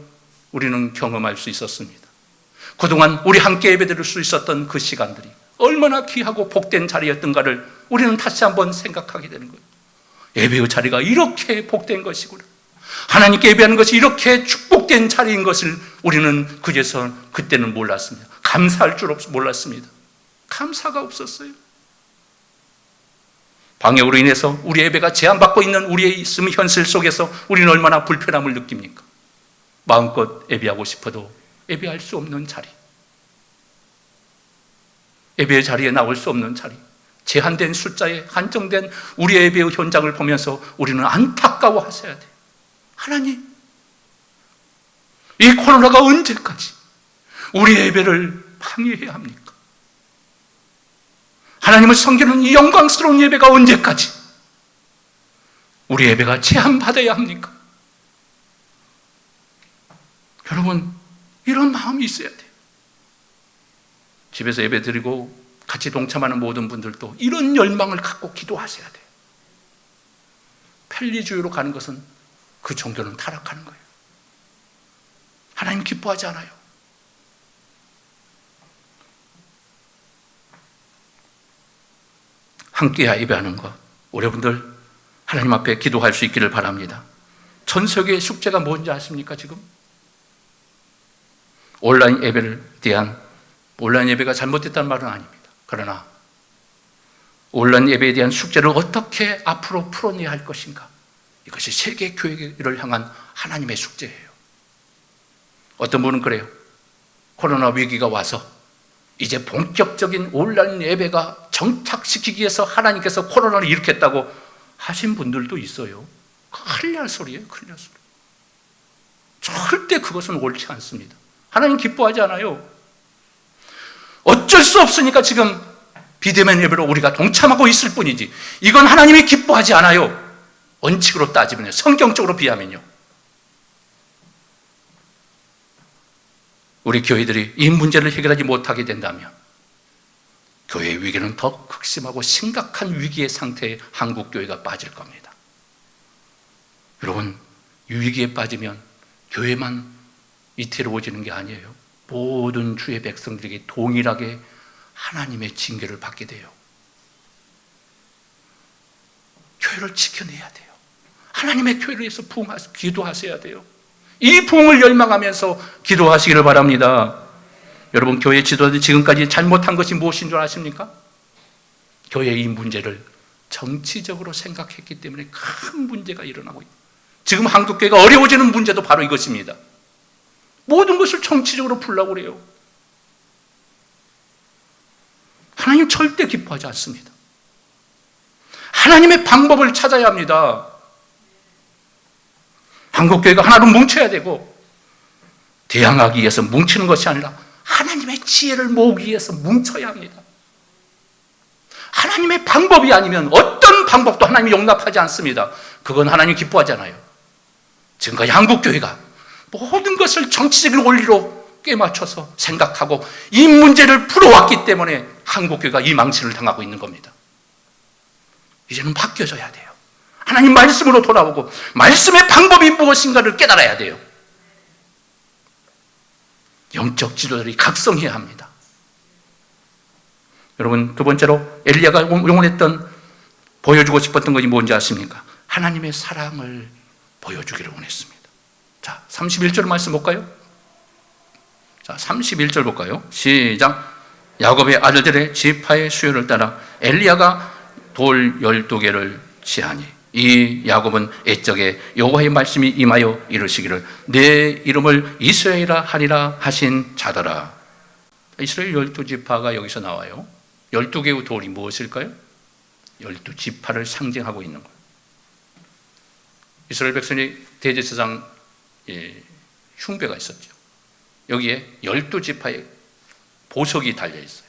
우리는 경험할 수 있었습니다. 그동안 우리 함께 예배드릴 수 있었던 그 시간들이 얼마나 귀하고 복된 자리였던가를 우리는 다시 한번 생각하게 되는 거예요. 예배의 자리가 이렇게 복된 것이구나. 하나님께 예배하는 것이 이렇게 축복된 자리인 것을 우리는 그때는 몰랐습니다. 감사할 줄 몰랐습니다. 감사가 없었어요. 방역으로 인해서 우리 예배가 제한받고 있는 우리의 있음 현실 속에서 우리는 얼마나 불편함을 느낍니까? 마음껏 예배하고 싶어도 예배할 수 없는 자리. 예배의 자리에 나올 수 없는 자리, 제한된 숫자에 한정된 우리의 예배의 현장을 보면서 우리는 안타까워하셔야 돼요. 하나님, 이 코로나가 언제까지 우리의 예배를 방해해야 합니까? 하나님을 섬기는 이 영광스러운 예배가 언제까지 우리 예배가 제한받아야 합니까? 여러분, 이런 마음이 있어야 돼요. 집에서 예배 드리고 같이 동참하는 모든 분들도 이런 열망을 갖고 기도하셔야 돼요. 편리주의로 가는 것은 그 종교는 타락하는 거예요. 하나님 기뻐하지 않아요. 함께야 예배하는 것, 여러분들 하나님 앞에 기도할 수 있기를 바랍니다. 전 세계의 숙제가 뭔지 아십니까? 지금 온라인 예배를 대한, 온라인 예배가 잘못됐다는 말은 아닙니다. 그러나 온라인 예배에 대한 숙제를 어떻게 앞으로 풀어내야 할 것인가, 이것이 세계 교회를 향한 하나님의 숙제예요. 어떤 분은 그래요. 코로나 위기가 와서 이제 본격적인 온라인 예배가 정착시키기 위해서 하나님께서 코로나를 일으켰다고 하신 분들도 있어요. 큰일 날 소리예요. 큰일 날 소리. 절대 그것은 옳지 않습니다. 하나님 기뻐하지 않아요. 어쩔 수 없으니까 지금 비대면 예배로 우리가 동참하고 있을 뿐이지, 이건 하나님이 기뻐하지 않아요. 원칙으로 따지면요, 성경적으로 비하면요. 우리 교회들이 이 문제를 해결하지 못하게 된다면 교회의 위기는 더 극심하고 심각한 위기의 상태에 한국 교회가 빠질 겁니다. 여러분, 위기에 빠지면 교회만 위태로워지는 게 아니에요. 모든 주의 백성들에게 동일하게 하나님의 징계를 받게 돼요. 교회를 지켜내야 돼요. 하나님의 교회를 위해서 기도하셔야 돼요. 이 부흥을 열망하면서 기도하시기를 바랍니다. 여러분, 교회 지도자들이 지금까지 잘못한 것이 무엇인 줄 아십니까? 교회의 이 문제를 정치적으로 생각했기 때문에 큰 문제가 일어나고 있습니다. 지금 한국교회가 어려워지는 문제도 바로 이것입니다. 모든 것을 정치적으로 풀려고 그래요. 하나님 절대 기뻐하지 않습니다. 하나님의 방법을 찾아야 합니다. 한국교회가 하나로 뭉쳐야 되고, 대항하기 위해서 뭉치는 것이 아니라 하나님의 지혜를 모으기 위해서 뭉쳐야 합니다. 하나님의 방법이 아니면 어떤 방법도 하나님이 용납하지 않습니다. 그건 하나님 기뻐하잖아요. 지금까지 한국교회가 모든 것을 정치적인 원리로 꿰맞춰서 생각하고 이 문제를 풀어왔기 때문에 한국교회가 이 망신을 당하고 있는 겁니다. 이제는 바뀌어져야 돼요. 하나님 말씀으로 돌아오고 말씀의 방법이 무엇인가를 깨달아야 돼요. 영적 지도자들이 각성해야 합니다. 여러분, 두 번째로 엘리야가 용언했던, 보여주고 싶었던 것이 뭔지 아십니까? 하나님의 사랑을 보여주기를 원했습니다. 자, 31절 말씀 볼까요? 자, 31절 볼까요? 시작. 야곱의 아들들의 지파의 수요를 따라 엘리야가 돌 12개를 취하니 이 야곱은 애적에 여호와의 말씀이 임하여 이르시기를 내 이름을 이스라엘이라 하리라 하신 자더라. 이스라엘 12지파가 여기서 나와요. 12개의 돌이 무엇일까요? 12지파를 상징하고 있는 거예요. 이스라엘 백성이 대제사장 흉배가 있었죠. 여기에 12지파의 보석이 달려있어요.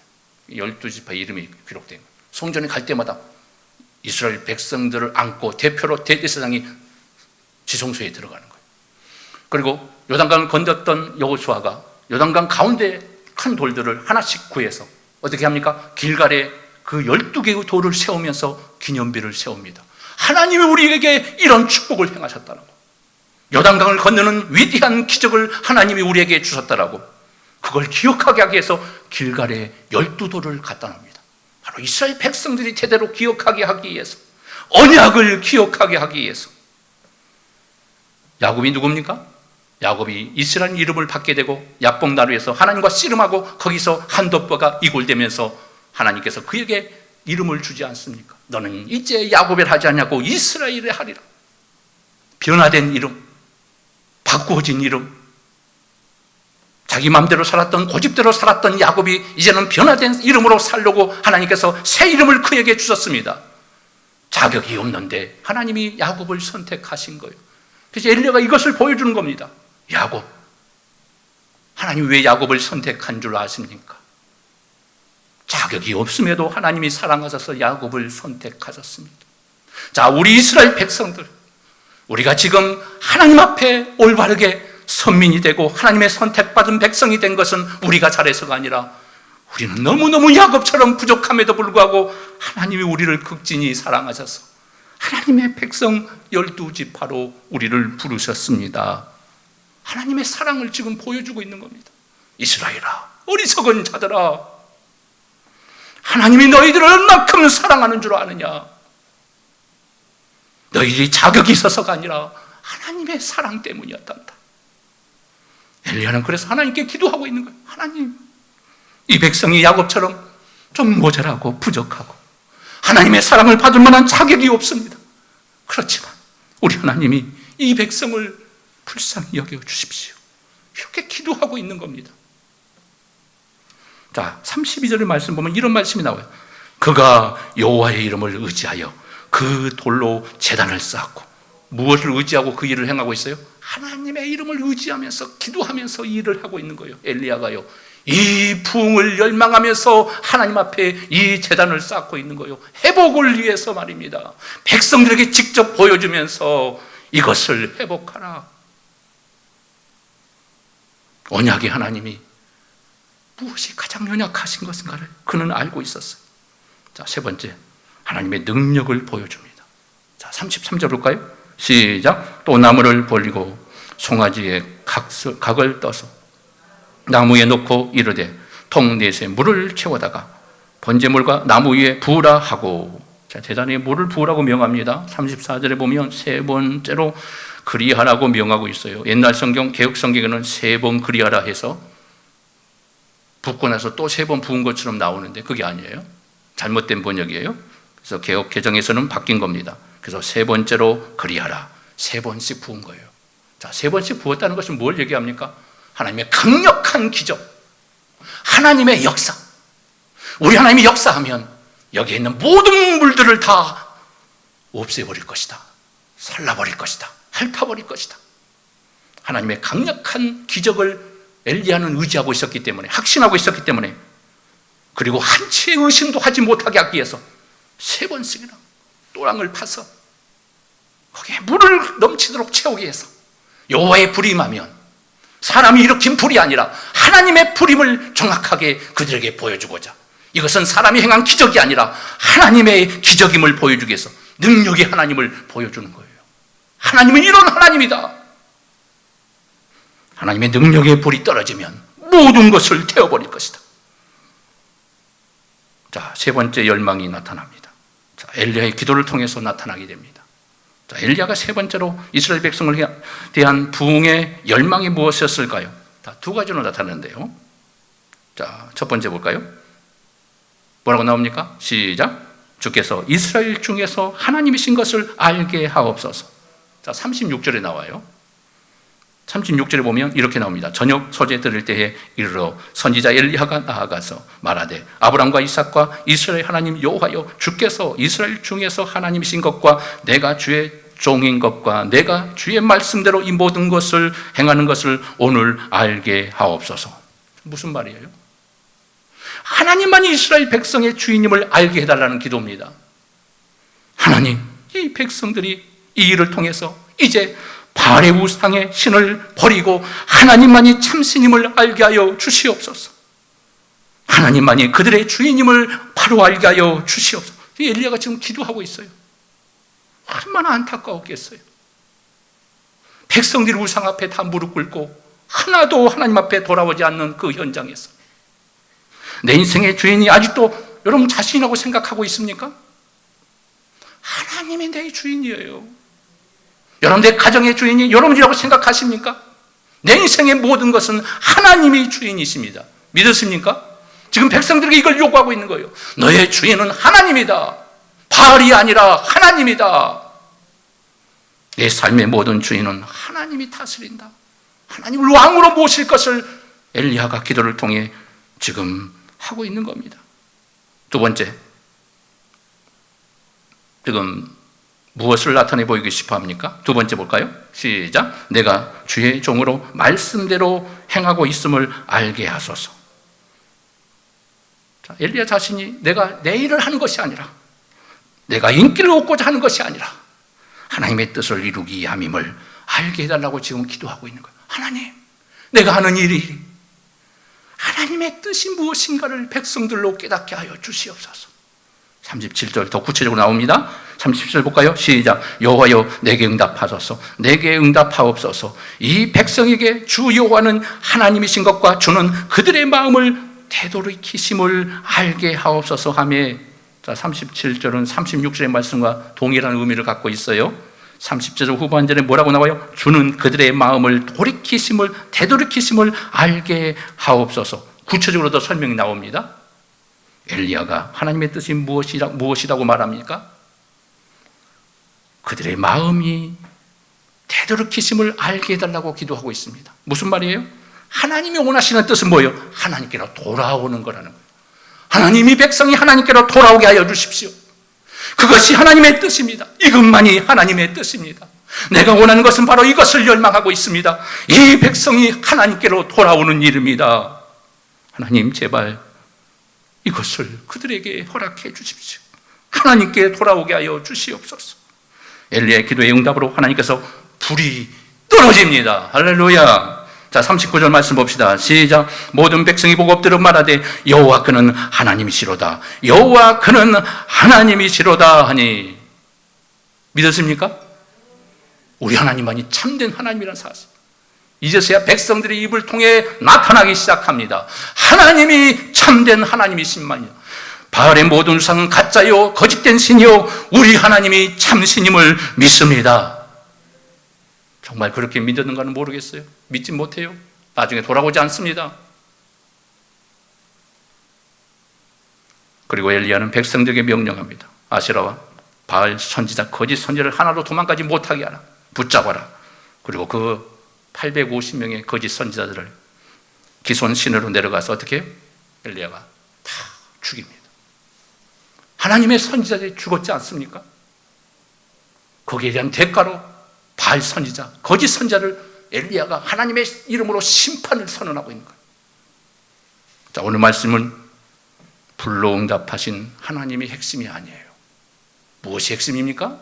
12지파 이름이 기록된 거예요. 성전에 갈 때마다 이스라엘 백성들을 안고 대표로 대제사장이 지성소에 들어가는 거예요. 그리고 요단강을 건넜던 여호수아가 요단강 가운데 큰 돌들을 하나씩 구해서 어떻게 합니까? 길갈에 그 12개의 돌을 세우면서 기념비를 세웁니다. 하나님이 우리에게 이런 축복을 행하셨다라고, 요단강을 건너는 위대한 기적을 하나님이 우리에게 주셨다라고, 그걸 기억하게 하기 위해서 길갈에 12돌을 갖다 놉니다. 바로 이스라엘 백성들이 제대로 기억하게 하기 위해서, 언약을 기억하게 하기 위해서. 야곱이 누굽니까? 야곱이 이스라엘 이름을 받게 되고 야복나루에서 하나님과 씨름하고 거기서 한돋보가 이골되면서 하나님께서 그에게 이름을 주지 않습니까? 너는 이제 야곱을 하지 않냐고 이스라엘에 하리라. 변화된 이름, 바꾸어진 이름. 자기 마음대로 살았던, 고집대로 살았던 야곱이 이제는 변화된 이름으로 살려고 하나님께서 새 이름을 그에게 주셨습니다. 자격이 없는데 하나님이 야곱을 선택하신 거예요. 그래서 엘리야가 이것을 보여주는 겁니다. 야곱, 하나님 왜 야곱을 선택한 줄 아십니까? 자격이 없음에도 하나님이 사랑하셔서 야곱을 선택하셨습니다. 자, 우리 이스라엘 백성들, 우리가 지금 하나님 앞에 올바르게 선민이 되고 하나님의 선택받은 백성이 된 것은 우리가 잘해서가 아니라 우리는 너무너무 야곱처럼 부족함에도 불구하고 하나님이 우리를 극진히 사랑하셔서 하나님의 백성 12지파로 우리를 부르셨습니다. 하나님의 사랑을 지금 보여주고 있는 겁니다. 이스라엘아, 어리석은 자들아, 하나님이 너희들을 얼만큼 사랑하는 줄 아느냐? 너희들이 자격이 있어서가 아니라 하나님의 사랑 때문이었단다. 엘리야는 그래서 하나님께 기도하고 있는 거예요. 하나님, 이 백성이 야곱처럼 좀 모자라고 부족하고 하나님의 사랑을 받을 만한 자격이 없습니다. 그렇지만 우리 하나님이 이 백성을 불쌍히 여겨주십시오. 이렇게 기도하고 있는 겁니다. 자, 32절의 말씀 보면 이런 말씀이 나와요. 그가 여호와의 이름을 의지하여 그 돌로 제단을 쌓고, 무엇을 의지하고 그 일을 행하고 있어요? 하나님의 이름을 의지하면서 기도하면서 이 일을 하고 있는 거예요. 엘리야가요, 이 부흥을 열망하면서 하나님 앞에 이 제단을 쌓고 있는 거예요. 회복을 위해서 말입니다. 백성들에게 직접 보여주면서 이것을 회복하라. 언약의 하나님이 무엇이 가장 연약하신 것인가를 그는 알고 있었어요. 자, 세 번째, 하나님의 능력을 보여줍니다. 자, 33절 볼까요? 시작. 또 나무를 벌리고 송아지에 각을 떠서 나무에 놓고 이르되 통 넷에 물을 채워다가 번제물과 나무 위에 부으라 하고, 자, 제단에 물을 부으라고 명합니다. 34절에 보면 세 번째로 그리하라고 명하고 있어요. 옛날 성경, 개역 성경에는 세 번 그리하라 해서 붓고 나서 또 세 번 부은 것처럼 나오는데 그게 아니에요. 잘못된 번역이에요. 그래서 개역 개정에서는 바뀐 겁니다. 그래서 세 번째로 그리하라, 세 번씩 부은 거예요. 자, 세 번씩 부었다는 것은 뭘 얘기합니까? 하나님의 강력한 기적, 하나님의 역사. 우리 하나님이 역사하면 여기에 있는 모든 물들을 다 없애버릴 것이다, 살라버릴 것이다, 핥아버릴 것이다. 하나님의 강력한 기적을 엘리야는 의지하고 있었기 때문에, 확신하고 있었기 때문에, 그리고 한치의 의심도 하지 못하게 하기 위해서 세 번씩이나 또랑을 파서 거기에 물을 넘치도록 채우기 위해서, 여호와의 불임하면 사람이 일으킨 불이 아니라 하나님의 불임을 정확하게 그들에게 보여주고자, 이것은 사람이 행한 기적이 아니라 하나님의 기적임을 보여주기 위해서 능력의 하나님을 보여주는 거예요. 하나님은 이런 하나님이다. 하나님의 능력의 불이 떨어지면 모든 것을 태워버릴 것이다. 자, 세 번째 열망이 나타납니다. 자, 엘리야의 기도를 통해서 나타나게 됩니다. 자, 엘리야가 세 번째로 이스라엘 백성을 대한 부흥의 열망이 무엇이었을까요? 두 가지로 나타나는데요. 자, 첫 번째 볼까요? 뭐라고 나옵니까? 시작. 주께서 이스라엘 중에서 하나님이신 것을 알게 하옵소서. 자, 36절에 나와요. 36절에 보면 이렇게 나옵니다. 저녁 소재 들을 때에 이르러 선지자 엘리야가 나아가서 말하되 아브람과 이삭과 이스라엘 하나님 여호와여, 주께서 이스라엘 중에서 하나님이신 것과 내가 주의 종인 것과 내가 주의 말씀대로 이 모든 것을 행하는 것을 오늘 알게 하옵소서. 무슨 말이에요? 하나님만이 이스라엘 백성의 주인임을 알게 해달라는 기도입니다. 하나님, 이 백성들이 이 일을 통해서 이제 바알의 우상의 신을 버리고 하나님만이 참신임을 알게 하여 주시옵소서. 하나님만이 그들의 주인임을 바로 알게 하여 주시옵소서. 엘리야가 지금 기도하고 있어요. 얼마나 안타까웠겠어요. 백성들이 우상 앞에 다 무릎 꿇고 하나도 하나님 앞에 돌아오지 않는 그 현장에서 내 인생의 주인이 아직도 여러분 자신이라고 생각하고 있습니까? 하나님이 내 주인이에요. 여러분, 내 가정의 주인이 여러분이라고 생각하십니까? 내 인생의 모든 것은 하나님이 주인이십니다. 믿으십니까? 지금 백성들에게 이걸 요구하고 있는 거예요. 너의 주인은 하나님이다. 바알이 아니라 하나님이다. 내 삶의 모든 주인은 하나님이 다스린다. 하나님을 왕으로 모실 것을 엘리야가 기도를 통해 지금 하고 있는 겁니다. 두 번째, 지금 무엇을 나타내 보이고 싶어 합니까? 두 번째 볼까요? 시작. 내가 주의 종으로 말씀대로 행하고 있음을 알게 하소서. 자, 엘리야 자신이 내가 내 일을 하는 것이 아니라, 내가 인기를 얻고자 하는 것이 아니라 하나님의 뜻을 이루기 위함임을 알게 해달라고 지금 기도하고 있는 거예요. 하나님, 내가 하는 일이 하나님의 뜻이 무엇인가를 백성들로 깨닫게 하여 주시옵소서. 37절 더 구체적으로 나옵니다. 37절 볼까요? 시작. 여호와여 내게 응답하소서. 내게 응답하옵소서. 이 백성에게 주 여호와는 하나님이신 것과 주는 그들의 마음을 되돌이키심을 알게 하옵소서 하며, 자, 37절은 36절의 말씀과 동일한 의미를 갖고 있어요. 30절 후반절에 뭐라고 나와요? 주는 그들의 마음을 되돌이키심을 알게 하옵소서. 구체적으로 더 설명이 나옵니다. 엘리야가 하나님의 뜻이 무엇이라고 말합니까? 그들의 마음이 되돌이키심을 알게 해달라고 기도하고 있습니다. 무슨 말이에요? 하나님이 원하시는 뜻은 뭐예요? 하나님께로 돌아오는 거라는 거예요. 하나님이 백성이 하나님께로 돌아오게 하여 주십시오. 그것이 하나님의 뜻입니다. 이것만이 하나님의 뜻입니다. 내가 원하는 것은 바로 이것을 열망하고 있습니다. 이 백성이 하나님께로 돌아오는 일입니다. 하나님, 제발 이것을 그들에게 허락해 주십시오. 하나님께 돌아오게 하여 주시옵소서. 엘리야의 기도의 응답으로 하나님께서 불이 떨어집니다. 할렐루야. 자, 39절 말씀 봅시다. 시작. 모든 백성이 보고 엎드려 말하되 여호와 그는 하나님이시로다. 여호와 그는 하나님이시로다 하니, 믿으십니까? 우리 하나님만이 참된 하나님이라는 사실, 이제서야 백성들의 입을 통해 나타나기 시작합니다. 하나님이 참된 하나님이신만요. 바알의 모든 우상은 가짜요 거짓된 신이요 우리 하나님이 참신임을 믿습니다. 정말 그렇게 믿었는가는 모르겠어요. 믿지 못해요. 나중에 돌아오지 않습니다. 그리고 엘리야는 백성들에게 명령합니다. 아세라와 바알 선지자, 거짓 선지자를 하나도 도망가지 못하게 하라. 붙잡아라. 그리고 그 850명의 거짓 선지자들을 기손 신으로 내려가서 어떻게 해요? 엘리야가 다 죽입니다. 하나님의 선지자들이 죽었지 않습니까? 거기에 대한 대가로 바알 선지자, 거짓 선지자를 엘리야가 하나님의 이름으로 심판을 선언하고 있는 거예요. 자, 오늘 말씀은 불로 응답하신 하나님의 핵심이 아니에요. 무엇이 핵심입니까?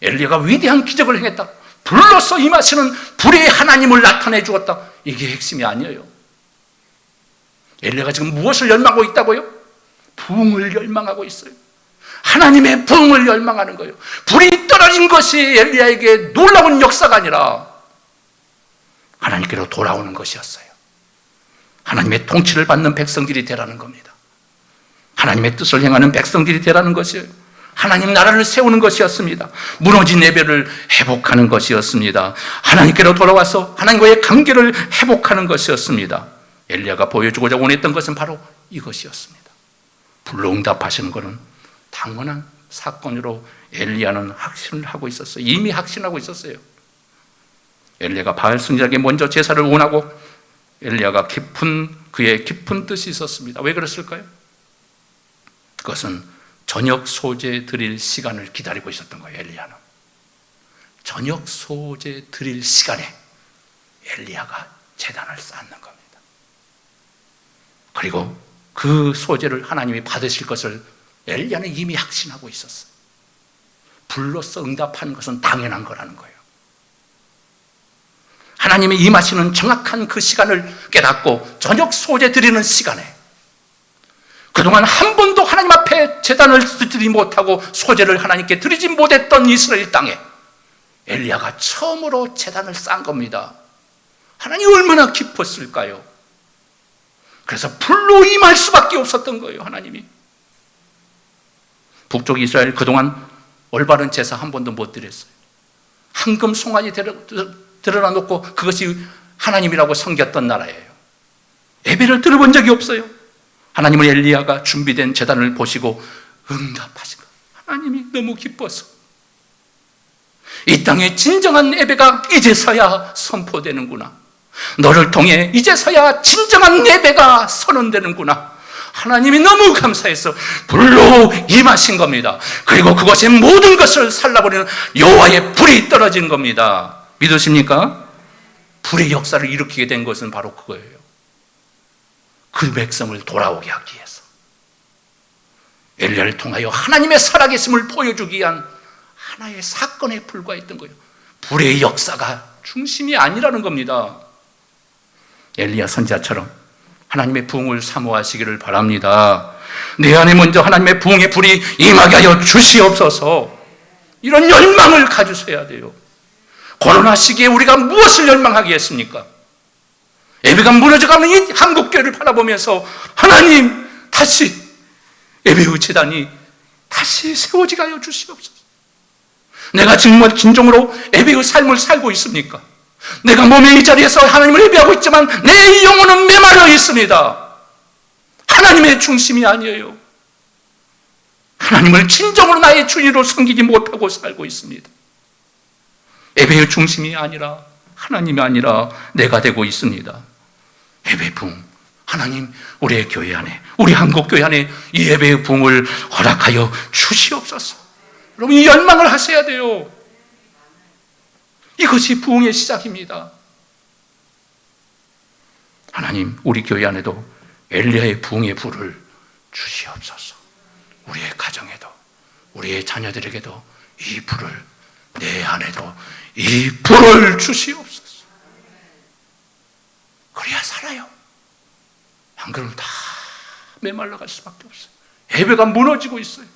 엘리야가 위대한 기적을 행했다. 불로서 임하시는 불의 하나님을 나타내 주었다. 이게 핵심이 아니에요. 엘리야가 지금 무엇을 열망하고 있다고요? 부흥을 열망하고 있어요. 하나님의 부흥을 열망하는 거예요. 불이 떨어진 것이 엘리야에게 놀라운 역사가 아니라 하나님께로 돌아오는 것이었어요. 하나님의 통치를 받는 백성들이 되라는 겁니다. 하나님의 뜻을 행하는 백성들이 되라는 것이에요. 하나님 나라를 세우는 것이었습니다. 무너진 예배를 회복하는 것이었습니다. 하나님께로 돌아와서 하나님과의 관계를 회복하는 것이었습니다. 엘리야가 보여주고자 원했던 것은 바로 이것이었습니다. 불로 응답하시는 것은 당연한 사건으로 엘리야는 확신을 하고 있었어요. 이미 확신하고 있었어요. 엘리야가 바알 선지자에게 먼저 제사를 원하고 엘리야가 그의 깊은 뜻이 있었습니다. 왜 그랬을까요? 그것은 저녁 소제 드릴 시간을 기다리고 있었던 거예요. 엘리야는 저녁 소제 드릴 시간에 엘리야가 제단을 쌓는 겁니다. 그리고 그 소제를 하나님이 받으실 것을 엘리야는 이미 확신하고 있었어요. 불로서 응답하는 것은 당연한 거라는 거예요. 하나님이 임하시는 정확한 그 시간을 깨닫고 저녁 소제 드리는 시간에, 그동안 한 번도 하나님 앞에 제단을 드리지 못하고 소제를 하나님께 드리지 못했던 이스라엘 땅에 엘리야가 처음으로 제단을 쌓은 겁니다. 하나님이 얼마나 기뻤을까요? 그래서 불로 임할 수밖에 없었던 거예요. 하나님이. 북쪽 이스라엘 그동안 올바른 제사 한 번도 못 드렸어요. 황금 송아지 드러나 놓고 그것이 하나님이라고 섬겼던 나라예요. 예배를 들어본 적이 없어요. 하나님은 엘리야가 준비된 제단을 보시고 응답하신 거예요. 하나님이 너무 기뻐서 이 땅에 진정한 예배가 이제서야 선포되는구나. 너를 통해 이제서야 진정한 예배가 선언되는구나. 하나님이 너무 감사해서 불로 임하신 겁니다. 그리고 그것의 모든 것을 살라버리는 여호와의 불이 떨어진 겁니다. 믿으십니까? 불의 역사를 일으키게 된 것은 바로 그거예요. 그 백성을 돌아오게 하기 위해서 엘리야를 통하여 하나님의 살아계심을 보여주기 위한 하나의 사건에 불과했던 거예요. 불의 역사가 중심이 아니라는 겁니다. 엘리야 선지자처럼 하나님의 부흥을 사모하시기를 바랍니다. 내 안에 먼저 하나님의 부흥의 불이 임하게 하여 주시옵소서. 이런 열망을 가지셔야 돼요. 코로나 시기에 우리가 무엇을 열망하겠습니까? 예배가 무너져가는 이 한국교회를 바라보면서 하나님 다시 예배의 재단이 다시 세워지게 하여 주시옵소서. 내가 정말 진정으로 예배의 삶을 살고 있습니까? 내가 몸의 이 자리에서 하나님을 예배하고 있지만 내 영혼은 메말라 있습니다. 하나님의 중심이 아니에요. 하나님을 진정으로 나의 주인으로 섬기지 못하고 살고 있습니다. 예배의 중심이 아니라 하나님이 아니라 내가 되고 있습니다. 예배 부흥, 하나님 우리의 교회 안에, 우리 한국교회 안에 이 예배의 부흥을 허락하여 주시옵소서. 여러분 이 열망을 하셔야 돼요. 이것이 부흥의 시작입니다. 하나님 우리 교회 안에도 엘리야의 부흥의 불을 주시옵소서. 우리의 가정에도 우리의 자녀들에게도 이 불을, 내 안에도 이 불을 주시옵소서. 그래야 살아요. 안 그러면 다 메말라갈 수밖에 없어요. 예배가 무너지고 있어요.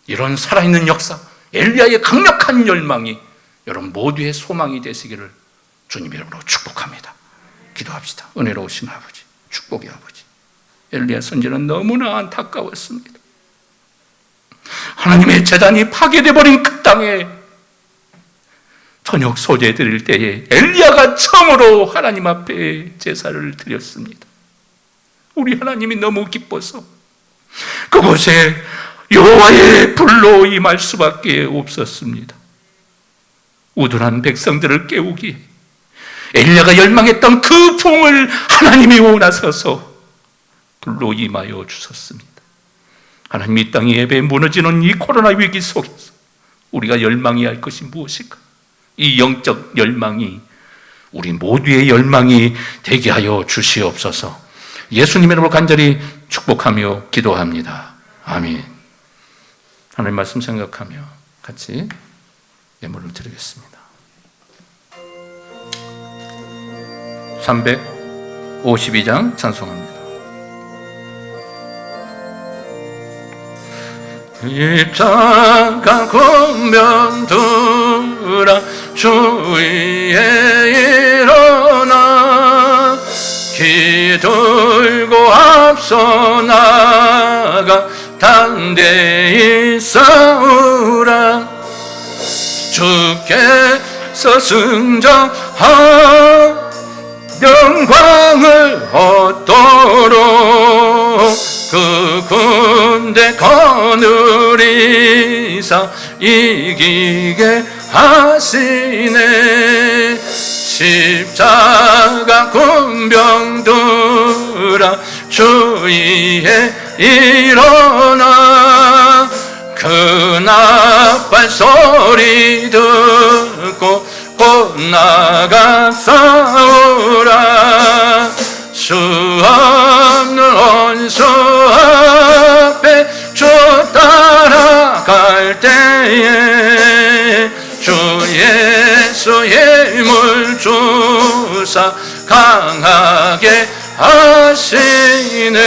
이런 살아있는 역사, 엘리야의 강력한 열망이 여러분 모두의 소망이 되시기를 주님의 이름으로 축복합니다. 기도합시다. 은혜로우신 아버지, 축복의 아버지, 엘리야 선지는 너무나 안타까웠습니다. 하나님의 제단이 파괴되어 버린 그 땅에 저녁 소재 드릴 때에 엘리야가 처음으로 하나님 앞에 제사를 드렸습니다. 우리 하나님이 너무 기뻐서 그곳에 여호와의 불로 임할 수밖에 없었습니다. 우둔한 백성들을 깨우기, 엘리야가 열망했던 그 부흥을 하나님이 원하셔서 불로 임하여 주셨습니다. 하나님 이 땅의 예배에 무너지는 이 코로나 위기 속에서 우리가 열망해야 할 것이 무엇일까? 이 영적 열망이 우리 모두의 열망이 되게 하여 주시옵소서. 예수님의 이름으로 간절히 축복하며 기도합니다. 아멘. 하나님 말씀 생각하며 같이 예물을 드리겠습니다. 352장 찬송합니다. 입장한 군병들아 주위에 일어나 기들고 앞서 나가 담대히 싸우라. 주께서 승자하 영광을 얻도록 그 군대 거느리사 이기게 하시네. 십자가 군병들아 주위에 일어나 그 나팔 소리 듣고 곧 나가 싸우라. 수 없는 원수 앞에 주 따라갈 때에 주 예수의 힘을 주사 강하게 하시네.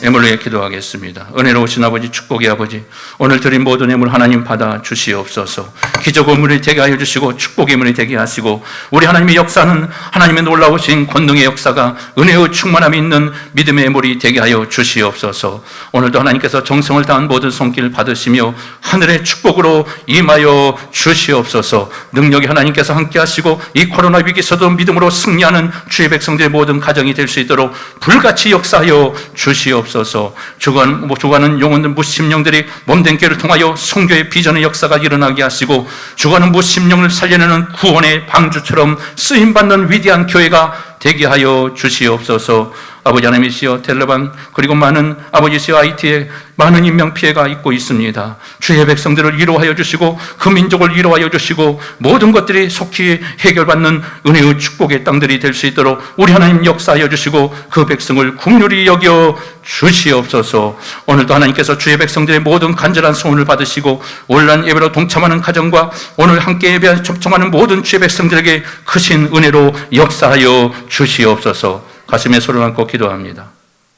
예물로 기도하겠습니다. 은혜로우신 아버지, 축복의 아버지, 오늘 드린 모든 예물 하나님 받아 주시옵소서. 기적의 예물이 되게 하여 주시고 축복의 예물이 되게 하시고 우리 하나님의 역사는 하나님의 놀라우신 권능의 역사가 은혜의 충만함이 있는 믿음의 예물이 되게 하여 주시옵소서. 오늘도 하나님께서 정성을 다한 모든 손길 받으시며 하늘의 축복으로 임하여 주시옵소서. 능력이 하나님께서 함께 하시고 이 코로나 위기에서도 믿음으로 승리하는 주의 백성들의 모든 가정이 될 수 있도록 불같이 역사하여 주시옵소서. 주시옵소서. 죽어가는 영혼들, 무심령들이 몸된 교회를 통하여 성교의 비전의 역사가 일어나게 하시고, 죽어가는 무심령을 살려내는 구원의 방주처럼 쓰임받는 위대한 교회가 되게 하여 주시옵소서. 아버지 하나님이시여, 텔레반 그리고 많은 아버지시여 IT에 많은 인명피해가 있고 있습니다. 주의 백성들을 위로하여 주시고 그 민족을 위로하여 주시고 모든 것들이 속히 해결받는 은혜의 축복의 땅들이 될 수 있도록 우리 하나님 역사하여 주시고 그 백성을 긍휼히 여겨 주시옵소서. 오늘도 하나님께서 주의 백성들의 모든 간절한 소원을 받으시고 온라인 예배로 동참하는 가정과 오늘 함께 예배 접종하는 모든 주의 백성들에게 크신 은혜로 역사하여 주시옵소서. 가슴에 손을 얹고 기도합니다.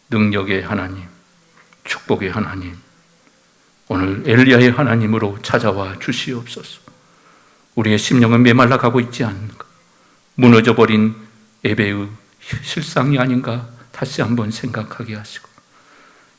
능력의 하나님, 축복의 하나님, 오늘 엘리야의 하나님으로 찾아와 주시옵소서. 우리의 심령은 메말라가고 있지 않은가? 무너져버린 예배의 실상이 아닌가? 다시 한번 생각하게 하시고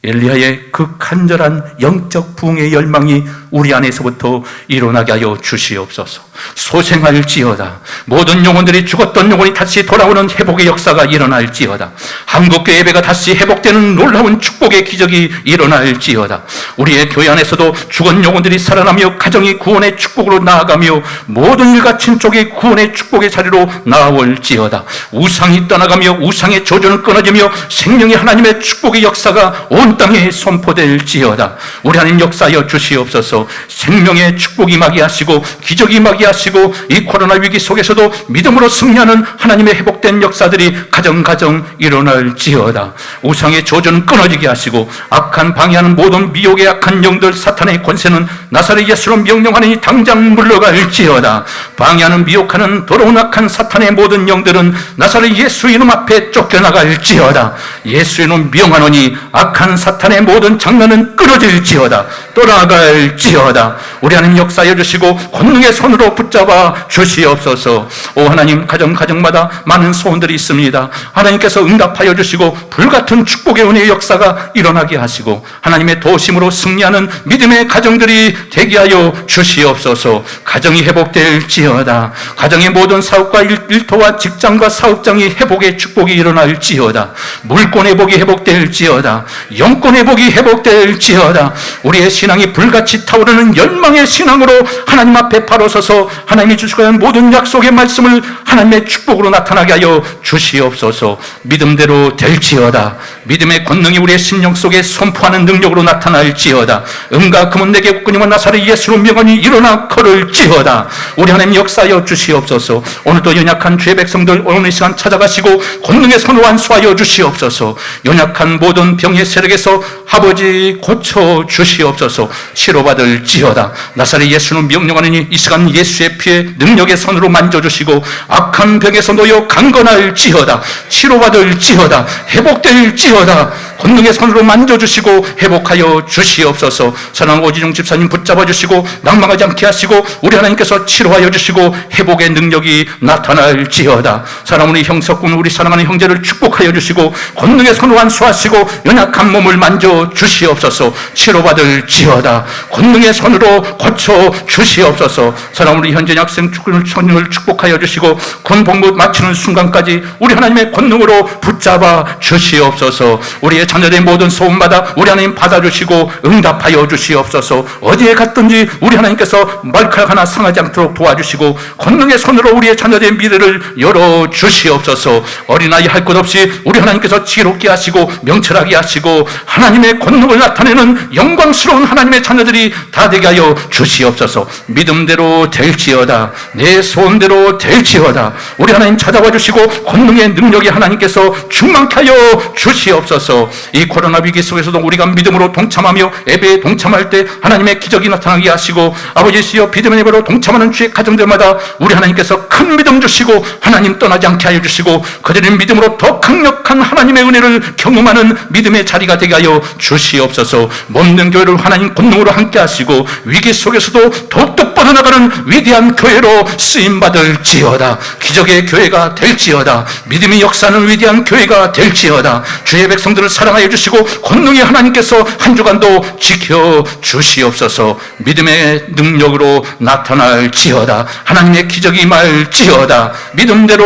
엘리야의 그 간절한 영적 부흥의 열망이 우리 안에서부터 일어나게 하여 주시옵소서. 소생할지어다. 모든 영혼들이 죽었던 영혼이 다시 돌아오는 회복의 역사가 일어날지어다. 한국교회 예배가 다시 회복되는 놀라운 축복의 기적이 일어날지어다. 우리의 교회 안에서도 죽은 영혼들이 살아나며 가정이 구원의 축복으로 나아가며 모든 일가친 쪽이 구원의 축복의 자리로 나아올지어다. 우상이 떠나가며 우상의 조주는 끊어지며 생명의 하나님의 축복의 역사가 온 땅에 선포될지어다. 우리 하나님 역사하여 주시옵소서. 생명의 축복이 임하게 하시고 기적이 임하게 하시고 이 코로나 위기 속에서도 믿음으로 승리하는 하나님의 회복된 역사들이 가정 일어날지어다. 우상의 조주는 끊어지게 하시고 악한 방해하는 모든 미혹의 악한 영들 사탄의 권세는 나사렛 예수로 명령하니 당장 물러갈지어다. 방해하는 미혹하는 더러운 악한 사탄의 모든 영들은 나사렛 예수 이름 앞에 쫓겨나갈지어다. 예수 이름 명하노니 악한 사탄의 모든 장난은 끊어질지어다. 떠나갈지어다. 우리 하나님 역사하여 주시고 권능의 손으로 붙잡아 주시옵소서. 오 하나님, 가정마다 많은 소원들이 있습니다. 하나님께서 응답하여 주시고 불같은 축복의 은혜의 역사가 일어나게 하시고 하나님의 도심으로 승리하는 믿음의 가정들이 되게 하여 주시옵소서. 가정이 회복될지어다. 가정의 모든 사업과 일터와 직장과 사업장이 회복의 축복이 일어날지어다. 물권 회복이 회복될지어다. 영권 회복이 회복될지어다. 우리의 신앙이 불같이 타오르는 열망의 신앙으로 하나님 앞에 바로 서서 하나님이 주시고 하는 모든 약속의 말씀을 하나님의 축복으로 나타나게 하여 주시옵소서. 믿음대로 될지어다. 믿음의 권능이 우리의 심령 속에 선포하는 능력으로 나타날지어다. 은과 금은 내게 끊임은 나사렛 예수로 명하니 일어나 걸을지어다. 우리 하나님 역사하여 주시옵소서. 오늘도 연약한 주의 백성들 오늘 이 시간 찾아가시고 권능의 손으로 완수하여 주시옵소서. 연약한 모든 병의 세력에서 아버지 고쳐 주시옵소서. 치료받을지어다. 나사렛 예수는 명령하느니 이 시간 예수의 피에 능력의 손으로 만져주시고 악한 병에서 놓여 강건할지어다. 치료받을지어다. 회복될지어다. 권능의 손으로 만져주시고 회복하여 주시옵소서. 사랑하는 오지중 집사님 붙잡아 주시고 낭망하지 않게 하시고 우리 하나님께서 치료하여 주시고 회복의 능력이 나타날지어다. 사랑하는 우리 형석군 우리 사랑하는 형제를 축복하여 주시고 권능의 손으로 완수하시고 연약한 몸을 만져 주시옵소서. 치료받을지어다. 권능의 손으로 고쳐 주시옵소서. 사랑하는 우리 현재 학생 청년을 축복하여 주시고 군 복무 마치는 순간까지 우리 하나님의 권능으로 붙잡아 주시옵소서. 우리의 자녀들의 모든 소원마다 우리 하나님 받아주시고 응답하여 주시옵소서. 어디에 갔든지 우리 하나님께서 머리카락 하나 상하지 않도록 도와주시고 권능의 손으로 우리의 자녀들의 미래를 열어 주시옵소서. 어린아이 할 것 없이 우리 하나님께서 지혜롭게 하시고 명철하게 하시고 하나님의 권능을 나타내는 영광스러운 하나님의 자녀들이 다 되게 하여 주시옵소서. 믿음대로 될지어다. 내 소원대로 될지어다. 우리 하나님 찾아와 주시고 권능의 능력이 하나님께서 충만케 하여 주시옵소서. 이 코로나 위기 속에서도 우리가 믿음으로 동참하며 예배에 동참할 때 하나님의 기적이 나타나게 하시고 아버지시여 믿음의 예배로 동참하는 주의 가정들마다 우리 하나님께서 큰 믿음 주시고 하나님 떠나지 않게 하여 주시고 그들의 믿음으로 더 강력한 하나님의 은혜를 경험하는 믿음의 자리가 되게 하여 주시옵소서. 몸된 교회를 하나님 권능으로 함께 하시고 위기 속에서도 더욱더 뻗어나가는 위대한 교회로 쓰임받을지어다. 기적의 교회가 될지어다. 믿음이 역사하는 위대한 교회가 될지어다. 주의 백성들을 사랑하여 주시고 권능의 하나님께서 한 주간도 지켜 주시옵소서. 믿음의 능력으로 나타날지어다. 하나님의 기적이 임할지어다. 믿음대로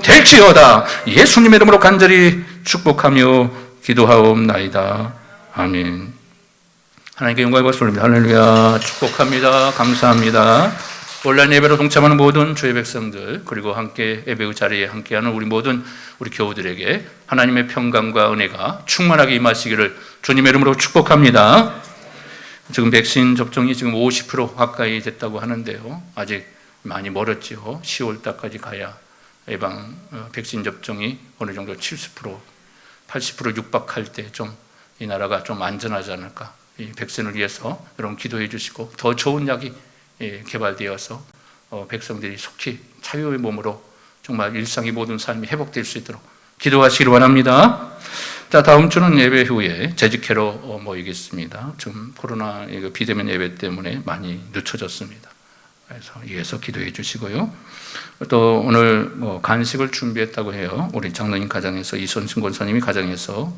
될지어다. 예수님의 이름으로 간절히 축복하며 기도하옵나이다. 아멘. 하나님께 영광과 박수 올립니다. 할렐루야. 축복합니다. 감사합니다. 온라인 예배로 동참하는 모든 주의 백성들, 그리고 함께 예배의 자리에 함께하는 우리 모든 우리 교우들에게 하나님의 평강과 은혜가 충만하게 임하시기를 주님의 이름으로 축복합니다. 지금 백신 접종이 지금 50% 가까이 됐다고 하는데요. 아직 많이 멀었죠. 10월 달까지 가야 예방 백신 접종이 어느 정도 70%, 80% 육박할 때 좀 이 나라가 좀 안전하지 않을까. 이 백신을 위해서 여러분 기도해 주시고 더 좋은 약이 개발되어서 백성들이 속히 자유의 몸으로 정말 일상의 모든 삶이 회복될 수 있도록 기도하시기를 원합니다. 자, 다음 주는 예배 후에 재직회로 모이겠습니다. 좀 코로나 비대면 예배 때문에 많이 늦춰졌습니다. 그래서 이해서 기도해 주시고요. 또 오늘 간식을 준비했다고 해요. 우리 장로님 가정에서 이선승 권사님이 가정에서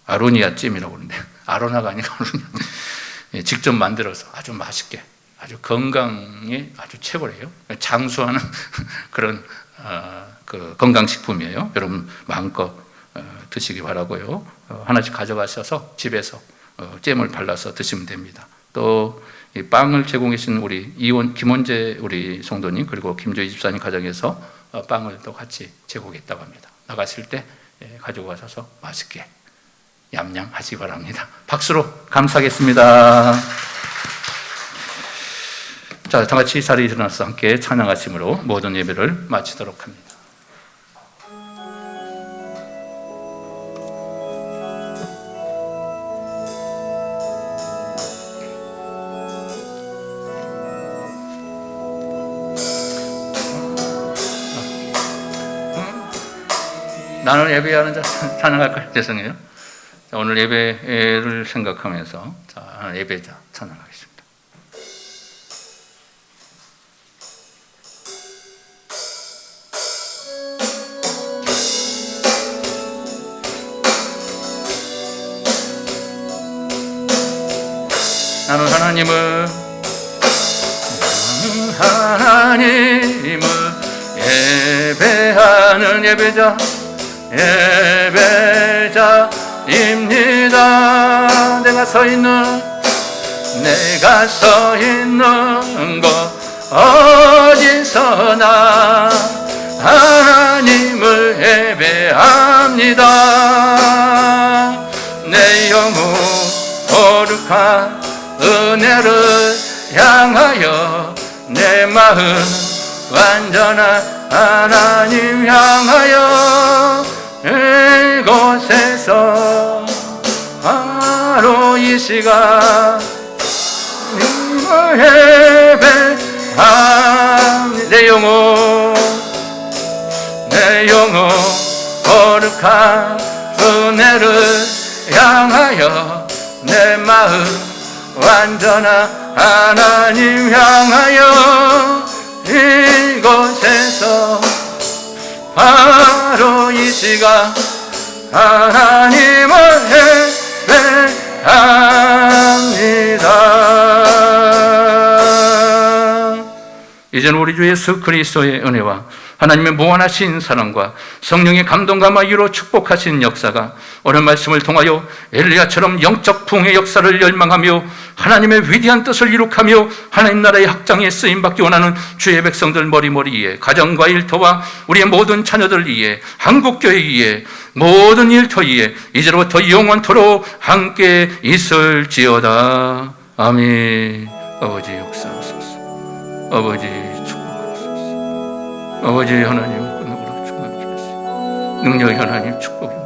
아로니아 찜이라고 그러는데 아로나가 아니고 아로니아 직접 만들어서 아주 맛있게 아주 건강에 아주 최고래요. 장수하는 그런 그 건강식품이에요. 여러분 마음껏 드시기 바라고요. 하나씩 가져가셔서 집에서 잼을 발라서 드시면 됩니다. 또 이 빵을 제공해 주신 우리 김원재 우리 성도님 그리고 김조희 집사님 가정에서 빵을 또 같이 제공했다고 합니다. 나가실 때 가지고 가셔서 맛있게 얌얌 하시기 바랍니다. 박수로 감사하겠습니다. 자, 다 같이 자리에 일어나서 함께 찬양하심으로 모든 예배를 마치도록 합니다. 나는 예배하는 자 찬양할까요? 죄송해요. 자, 오늘 예배를 생각하면서 자, 예배자 찬양하겠습니다. 나는 하나님을 예배하는 예배자입니다. 내가 서 있는 곳 어디서나 하나님을 예배합니다. 내 영혼 거룩한 은혜를 향하여 내 마음 완전한 하나님 향하여 이곳에서 바로 이 시간 예배합니다. 내 영혼 거룩한 은혜를 향하여 내 마음 완전한 하나님 향하여 이곳에서 바로 이 시간 하나님을 예배합니다. 이제는 우리 주 예수 그리스도의 은혜와 하나님의 무한하신 사랑과 성령의 감동과 마유로 축복하신 역사가 오늘 말씀을 통하여 엘리야처럼 영적 부흥의 역사를 열망하며 하나님의 위대한 뜻을 이룩하며 하나님 나라의 확장에 쓰임받기 원하는 주의 백성들 머리머리에 가정과 일터와 우리의 모든 자녀들 위에 한국교회 위에 모든 일터 위에 이제로부터 영원토록 함께 있을지어다. 아멘. 아버지 역사하소서. 아버지 축복하소서. 아버지 하나님 능력의 하나님 축복입니다.